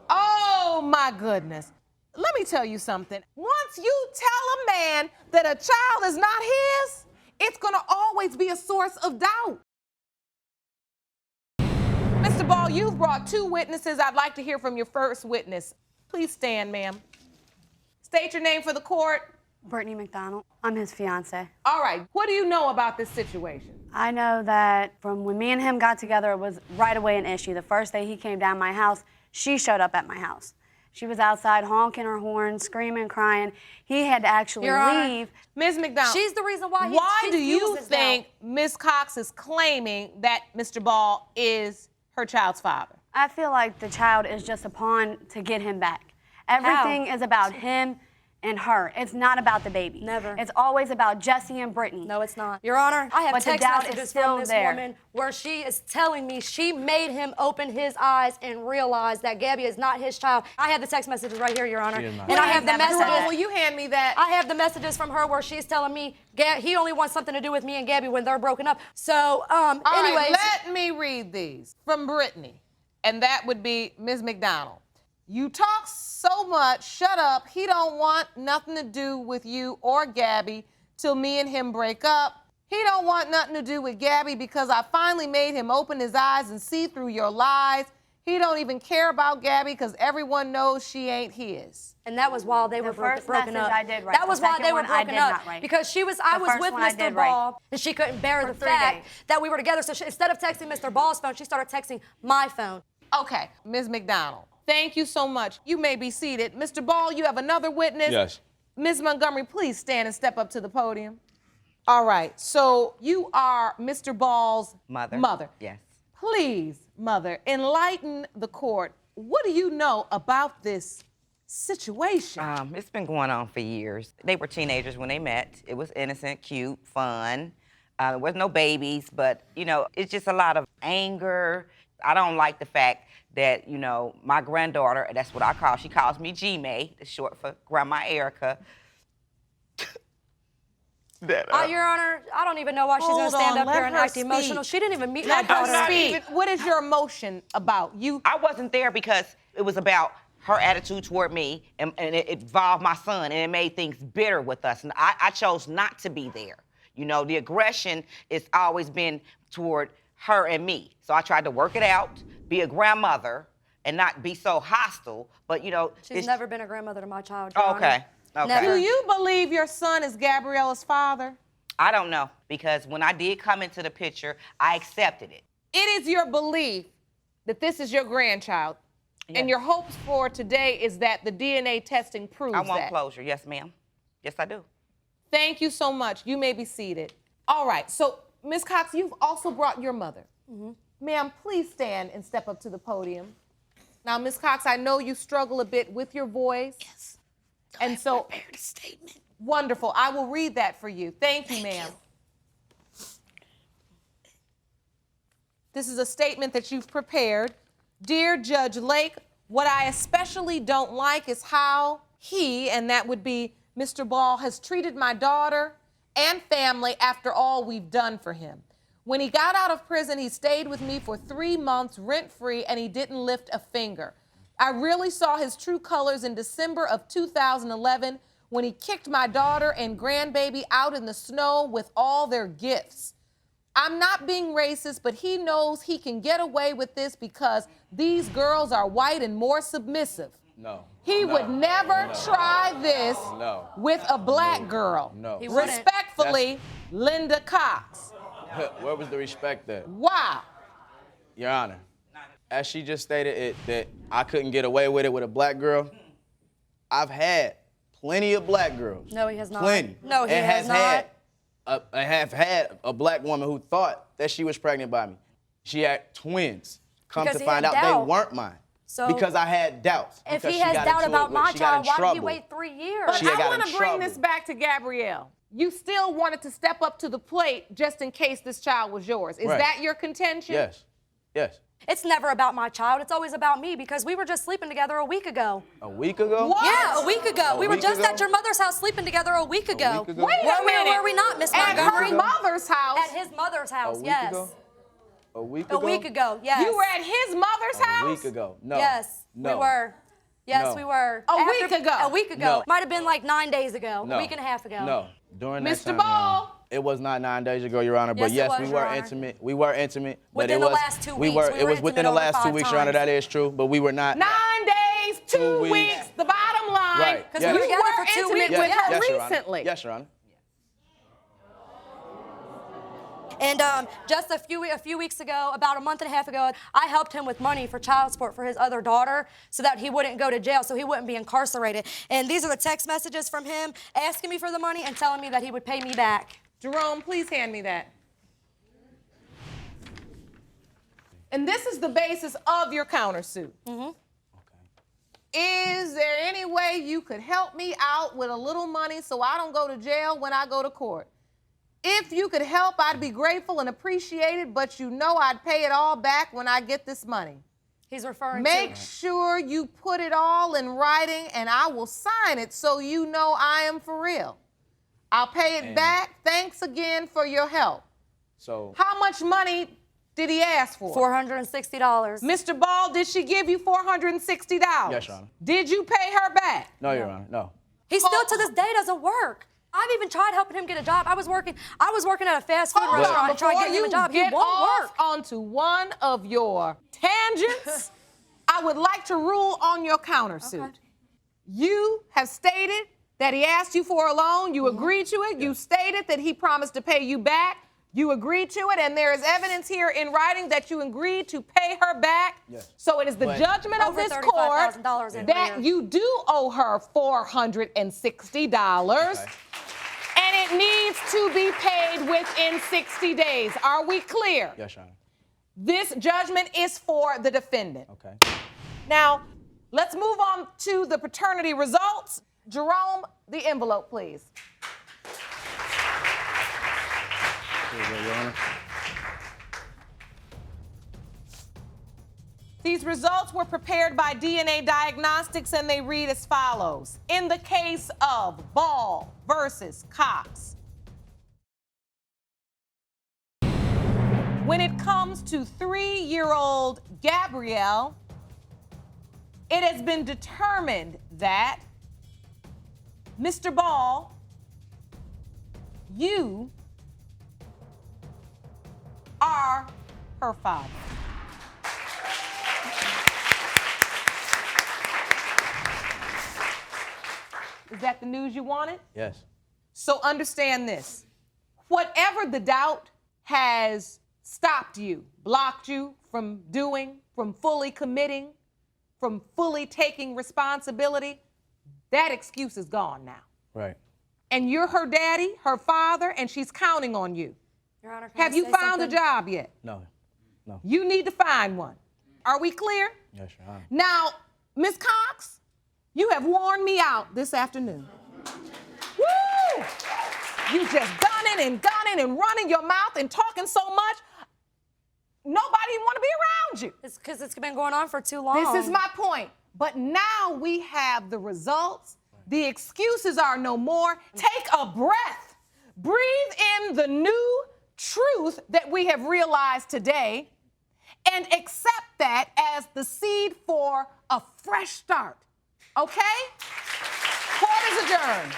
[SPEAKER 1] Oh my goodness. Let me tell you something. Once you tell a man that a child is not his, it's gonna always be a source of doubt. Mr. Ball, you've brought 2 witnesses. I'd like to hear from your first witness. Please stand, ma'am. State your name for the court.
[SPEAKER 8] Brittany McDonald. I'm his fiance.
[SPEAKER 1] All right, what do you know about this situation?
[SPEAKER 8] I know that from when me and him got together, it was right away an issue. The first day he came down my house, she showed up at my house. She was outside honking her horn, screaming, crying. He had to actually
[SPEAKER 7] Your Honor,
[SPEAKER 8] leave.
[SPEAKER 1] Ms. McDonald,
[SPEAKER 7] She's the reason why
[SPEAKER 1] why do you
[SPEAKER 7] fuses now.
[SPEAKER 1] think Ms. Cox is claiming that Mr. Ball is her child's father?
[SPEAKER 8] I feel like the child is just a pawn to get him back. Everything is about him and her. It's not about the baby.
[SPEAKER 7] Never.
[SPEAKER 8] It's always about Jesse and Brittany.
[SPEAKER 7] No, it's not. Your Honor, I have
[SPEAKER 8] But the
[SPEAKER 7] text
[SPEAKER 8] doubt is
[SPEAKER 7] messages
[SPEAKER 8] still
[SPEAKER 7] from this
[SPEAKER 8] there.
[SPEAKER 7] woman where she is telling me she made him open his eyes and realize that Gabby is not his child. I have the text messages right here, Your Honor.
[SPEAKER 6] She is not.
[SPEAKER 7] And I have the
[SPEAKER 8] Never said
[SPEAKER 7] messages.
[SPEAKER 8] that.
[SPEAKER 1] Will you hand me that?
[SPEAKER 7] I have the messages from her where she's telling me he only wants something to do with me and Gabby when they're broken up. So,
[SPEAKER 1] All
[SPEAKER 7] anyways.
[SPEAKER 1] right, let me read these from Brittany, and that would be Ms. McDonald. You talk so much, shut up. He don't want nothing to do with you or Gabby till me and him break up. He don't want nothing to do with Gabby because I finally made him open his eyes and see through your lies. He don't even care about Gabby because everyone knows she ain't his.
[SPEAKER 7] And that was while they were
[SPEAKER 8] first
[SPEAKER 7] broken
[SPEAKER 8] message
[SPEAKER 7] up.
[SPEAKER 8] I did write.
[SPEAKER 7] That was
[SPEAKER 8] The
[SPEAKER 7] while
[SPEAKER 8] second
[SPEAKER 7] they were
[SPEAKER 8] one I
[SPEAKER 7] broken
[SPEAKER 8] did
[SPEAKER 7] up.
[SPEAKER 8] not write.
[SPEAKER 7] Because I
[SPEAKER 8] The
[SPEAKER 7] was
[SPEAKER 8] first
[SPEAKER 7] with
[SPEAKER 8] one I
[SPEAKER 7] Mr.
[SPEAKER 8] did write.
[SPEAKER 7] Ball, and she couldn't bear
[SPEAKER 8] For
[SPEAKER 7] the
[SPEAKER 8] 3
[SPEAKER 7] fact
[SPEAKER 8] days.
[SPEAKER 7] that we were together. So instead of texting Mr. Ball's phone, she started texting my phone.
[SPEAKER 1] Okay, Ms. McDonald, thank you so much. You may be seated. Mr. Ball, you have another witness.
[SPEAKER 6] Yes.
[SPEAKER 1] Ms. Montgomery, please stand and step up to the podium. All right, so you are Mr. Ball's
[SPEAKER 9] Mother. Yes.
[SPEAKER 1] Please, mother, enlighten the court. What do you know about this situation?
[SPEAKER 9] It's been going on for years. They were teenagers when they met. It was innocent, cute, fun. There was no babies, but, it's just a lot of anger. I don't like the fact that, my granddaughter, that's what I call, she calls me G-May, it's short for Grandma Erica.
[SPEAKER 7] Your Honor, I don't even know why she's going
[SPEAKER 1] Hold
[SPEAKER 7] to stand
[SPEAKER 1] on,
[SPEAKER 7] up here
[SPEAKER 1] let
[SPEAKER 7] and
[SPEAKER 1] her
[SPEAKER 7] act emotional.
[SPEAKER 1] speak.
[SPEAKER 7] She didn't even meet
[SPEAKER 1] Let
[SPEAKER 7] my
[SPEAKER 1] her
[SPEAKER 7] daughter.
[SPEAKER 1] speak. What is your emotion about?
[SPEAKER 9] I wasn't there because it was about her attitude toward me, and it involved my son, and it made things bitter with us. And I chose not to be there. The aggression has always been toward her and me. So I tried to work it out, be a grandmother, and not be so hostile. But
[SPEAKER 7] She's never been a grandmother to my child, Your Honor.
[SPEAKER 9] Okay.
[SPEAKER 7] Never.
[SPEAKER 1] Do you believe your son is Gabriella's father?
[SPEAKER 9] I don't know, because when I did come into the picture, I accepted it.
[SPEAKER 1] It is your belief that this is your grandchild, and your hopes for today is that the DNA testing proves
[SPEAKER 9] I want
[SPEAKER 1] that.
[SPEAKER 9] closure. Yes, ma'am. Yes, I do.
[SPEAKER 1] Thank you so much. You may be seated. All right, so Ms. Cox, you've also brought your mother. Ma'am, please stand and step up to the podium. Now, Ms. Cox, I know you struggle a bit with your voice. Yes. And so,
[SPEAKER 10] prepared a statement.
[SPEAKER 1] Wonderful. I will read that for you. Thank you, ma'am. This is a statement that you've prepared. Dear Judge Lake, what I especially don't like is how he, and that would be Mr. Ball, has treated my daughter and family after all we've done for him. When he got out of prison, he stayed with me for 3 months rent-free, and he didn't lift a finger. I really saw his true colors in December of 2011 when he kicked my daughter and grandbaby out in the snow with all their gifts. I'm not being racist, but he knows he can get away with this because these girls are white and more submissive.
[SPEAKER 6] No.
[SPEAKER 1] He would never try this with a black girl.
[SPEAKER 6] No.
[SPEAKER 7] He wouldn't.
[SPEAKER 1] Respectfully, Linda Cox.
[SPEAKER 6] Where was the respect there?
[SPEAKER 1] Wow.
[SPEAKER 6] Your Honor, as she just stated that I couldn't get away with it with a black girl, I've had plenty of black girls.
[SPEAKER 7] No, he has not.
[SPEAKER 6] Plenty.
[SPEAKER 7] No, he
[SPEAKER 6] and
[SPEAKER 7] has not.
[SPEAKER 6] I have had a black woman who thought that she was pregnant by me. She had twins. Come
[SPEAKER 7] Because
[SPEAKER 6] to
[SPEAKER 7] he
[SPEAKER 6] find
[SPEAKER 7] had
[SPEAKER 6] out
[SPEAKER 7] doubt.
[SPEAKER 6] they weren't mine.
[SPEAKER 7] So
[SPEAKER 6] because I had doubts.
[SPEAKER 7] If
[SPEAKER 6] because
[SPEAKER 7] he
[SPEAKER 6] she
[SPEAKER 7] has
[SPEAKER 6] got
[SPEAKER 7] doubt
[SPEAKER 6] into it
[SPEAKER 7] about
[SPEAKER 6] with-
[SPEAKER 7] my
[SPEAKER 6] she got in
[SPEAKER 7] child, why did he
[SPEAKER 6] trouble.
[SPEAKER 7] wait 3 years?
[SPEAKER 1] But
[SPEAKER 6] She had
[SPEAKER 1] I
[SPEAKER 6] got
[SPEAKER 1] want
[SPEAKER 6] in
[SPEAKER 1] to bring
[SPEAKER 6] trouble.
[SPEAKER 1] this back to Gabrielle. You still wanted to step up to the plate just in case this child was yours. Is
[SPEAKER 6] Right.
[SPEAKER 1] that your contention?
[SPEAKER 6] Yes. Yes.
[SPEAKER 7] It's never about my child. It's always about me because we were just sleeping together a week ago.
[SPEAKER 6] A week ago?
[SPEAKER 1] What?
[SPEAKER 7] Yeah, a week ago. We were
[SPEAKER 6] week
[SPEAKER 7] just
[SPEAKER 6] ago?
[SPEAKER 7] at your mother's house sleeping together a week ago.
[SPEAKER 6] week ago?
[SPEAKER 1] Wait a
[SPEAKER 7] Were we or
[SPEAKER 1] minute.
[SPEAKER 7] were we not, Miss
[SPEAKER 1] At
[SPEAKER 7] Montgomery?
[SPEAKER 1] her mother's house.
[SPEAKER 7] At his mother's house,
[SPEAKER 6] A week
[SPEAKER 7] yes.
[SPEAKER 6] ago? A week
[SPEAKER 7] A
[SPEAKER 6] ago?
[SPEAKER 7] week ago, yes.
[SPEAKER 1] You were at his mother's
[SPEAKER 6] A
[SPEAKER 1] house?
[SPEAKER 6] week ago. No.
[SPEAKER 7] Yes,
[SPEAKER 6] No.
[SPEAKER 7] we were. Yes,
[SPEAKER 6] No.
[SPEAKER 7] we were.
[SPEAKER 1] A week ago?
[SPEAKER 7] A week ago.
[SPEAKER 6] No.
[SPEAKER 7] Might have been like 9 days ago,
[SPEAKER 6] No.
[SPEAKER 7] a week and a half ago.
[SPEAKER 6] No. During that
[SPEAKER 1] Mr.
[SPEAKER 6] time, Your Honor,
[SPEAKER 1] Ball.
[SPEAKER 6] it was not 9 days ago, Your Honor. But
[SPEAKER 7] Yes, it
[SPEAKER 6] yes,
[SPEAKER 7] was,
[SPEAKER 6] we
[SPEAKER 7] Your
[SPEAKER 6] were
[SPEAKER 7] Honor.
[SPEAKER 6] intimate. We were intimate. But
[SPEAKER 7] Within
[SPEAKER 6] it
[SPEAKER 7] the
[SPEAKER 6] was,
[SPEAKER 7] last 2
[SPEAKER 6] we
[SPEAKER 7] weeks,
[SPEAKER 6] were.
[SPEAKER 7] we
[SPEAKER 6] It
[SPEAKER 7] were
[SPEAKER 6] was within
[SPEAKER 7] intimate
[SPEAKER 6] the last
[SPEAKER 7] over
[SPEAKER 6] 2
[SPEAKER 7] 5
[SPEAKER 6] weeks, Your Honor.
[SPEAKER 7] times.
[SPEAKER 6] That is true. But we were not.
[SPEAKER 1] 9 days, 2
[SPEAKER 6] 2 weeks.
[SPEAKER 1] weeks. The bottom line.
[SPEAKER 6] Right.
[SPEAKER 7] Because
[SPEAKER 6] Yes.
[SPEAKER 7] we were
[SPEAKER 1] You
[SPEAKER 7] together
[SPEAKER 1] were
[SPEAKER 7] for 2
[SPEAKER 1] intimate
[SPEAKER 7] weeks.
[SPEAKER 1] with
[SPEAKER 6] Yes,
[SPEAKER 1] her
[SPEAKER 6] yes, Your Honor.
[SPEAKER 1] recently.
[SPEAKER 6] Yes, Your Honor.
[SPEAKER 7] And just a few weeks ago, about a month and a half ago, I helped him with money for child support for his other daughter so that he wouldn't go to jail, so he wouldn't be incarcerated. And these are the text messages from him asking me for the money and telling me that he would pay me back.
[SPEAKER 1] Jerome, please hand me that. And this is the basis of your countersuit.
[SPEAKER 7] Mm-hmm.
[SPEAKER 1] Is there any way you could help me out with a little money so I don't go to jail when I go to court? If you could help, I'd be grateful and appreciated, but you know I'd pay it all back when I get this money.
[SPEAKER 7] He's referring
[SPEAKER 1] Make
[SPEAKER 7] to...
[SPEAKER 1] sure you put it all in writing and I will sign it so you know I am for real. I'll pay it back. Thanks again for your help.
[SPEAKER 6] So.
[SPEAKER 1] How much money did he ask for?
[SPEAKER 7] $460.
[SPEAKER 1] Mr. Ball, did she give you $460?
[SPEAKER 6] Yes, Your Honor.
[SPEAKER 1] Did you pay her back?
[SPEAKER 6] No, Your Honor. No.
[SPEAKER 7] He still to this day doesn't work. I've even tried helping him get a job. I was working at a fast food
[SPEAKER 1] Hold
[SPEAKER 7] restaurant
[SPEAKER 1] on,
[SPEAKER 7] and tried
[SPEAKER 1] before
[SPEAKER 7] getting him a
[SPEAKER 1] you
[SPEAKER 7] job. He
[SPEAKER 1] get
[SPEAKER 7] won't
[SPEAKER 1] off
[SPEAKER 7] work.
[SPEAKER 1] onto one of your tangents, I would like to rule on your countersuit.
[SPEAKER 7] Okay.
[SPEAKER 1] You have stated that he asked you for a loan. You agreed to it. You stated that he promised to pay you back. You agreed to it, and there is evidence here in writing that you agreed to pay her back.
[SPEAKER 6] Yes.
[SPEAKER 1] So it is the
[SPEAKER 6] But-
[SPEAKER 1] judgment of
[SPEAKER 7] Over
[SPEAKER 1] this court
[SPEAKER 7] $35,000 in
[SPEAKER 1] that
[SPEAKER 7] arrears.
[SPEAKER 1] you do owe her $460.
[SPEAKER 6] Okay.
[SPEAKER 1] And it needs to be paid within 60 days. Are we clear?
[SPEAKER 6] Yes, Your Honor.
[SPEAKER 1] This judgment is for the defendant.
[SPEAKER 6] Okay.
[SPEAKER 1] Now, let's move on to the paternity results. Jerome, the envelope, please.
[SPEAKER 6] Here you go, Your Honor.
[SPEAKER 1] These results were prepared by DNA Diagnostics and they read as follows. In the case of Ball versus Cox, when it comes to 3-year-old Gabrielle, it has been determined that Mr. Ball, you are her father. Is that the news you wanted?
[SPEAKER 6] Yes.
[SPEAKER 1] So understand this. Whatever the doubt has stopped you, blocked you from doing, from fully committing, from fully taking responsibility, that excuse is gone now.
[SPEAKER 6] Right.
[SPEAKER 1] And you're her daddy, her father, and she's counting on you.
[SPEAKER 7] Your Honor, can I
[SPEAKER 1] Have you
[SPEAKER 7] say
[SPEAKER 1] found a
[SPEAKER 7] something?
[SPEAKER 1] job yet?
[SPEAKER 6] No. No.
[SPEAKER 1] You need to find one. Are we clear?
[SPEAKER 6] Yes, Your Honor.
[SPEAKER 1] Now, Ms. Cox, you have worn me out this afternoon. Woo! You just gunning and running your mouth and talking so much, nobody want to be around you.
[SPEAKER 7] It's because it's been going on for too long.
[SPEAKER 1] This is my point. But now we have the results. The excuses are no more. Take a breath. Breathe in the new truth that we have realized today and accept that as the seed for a fresh start. Okay? Court is adjourned.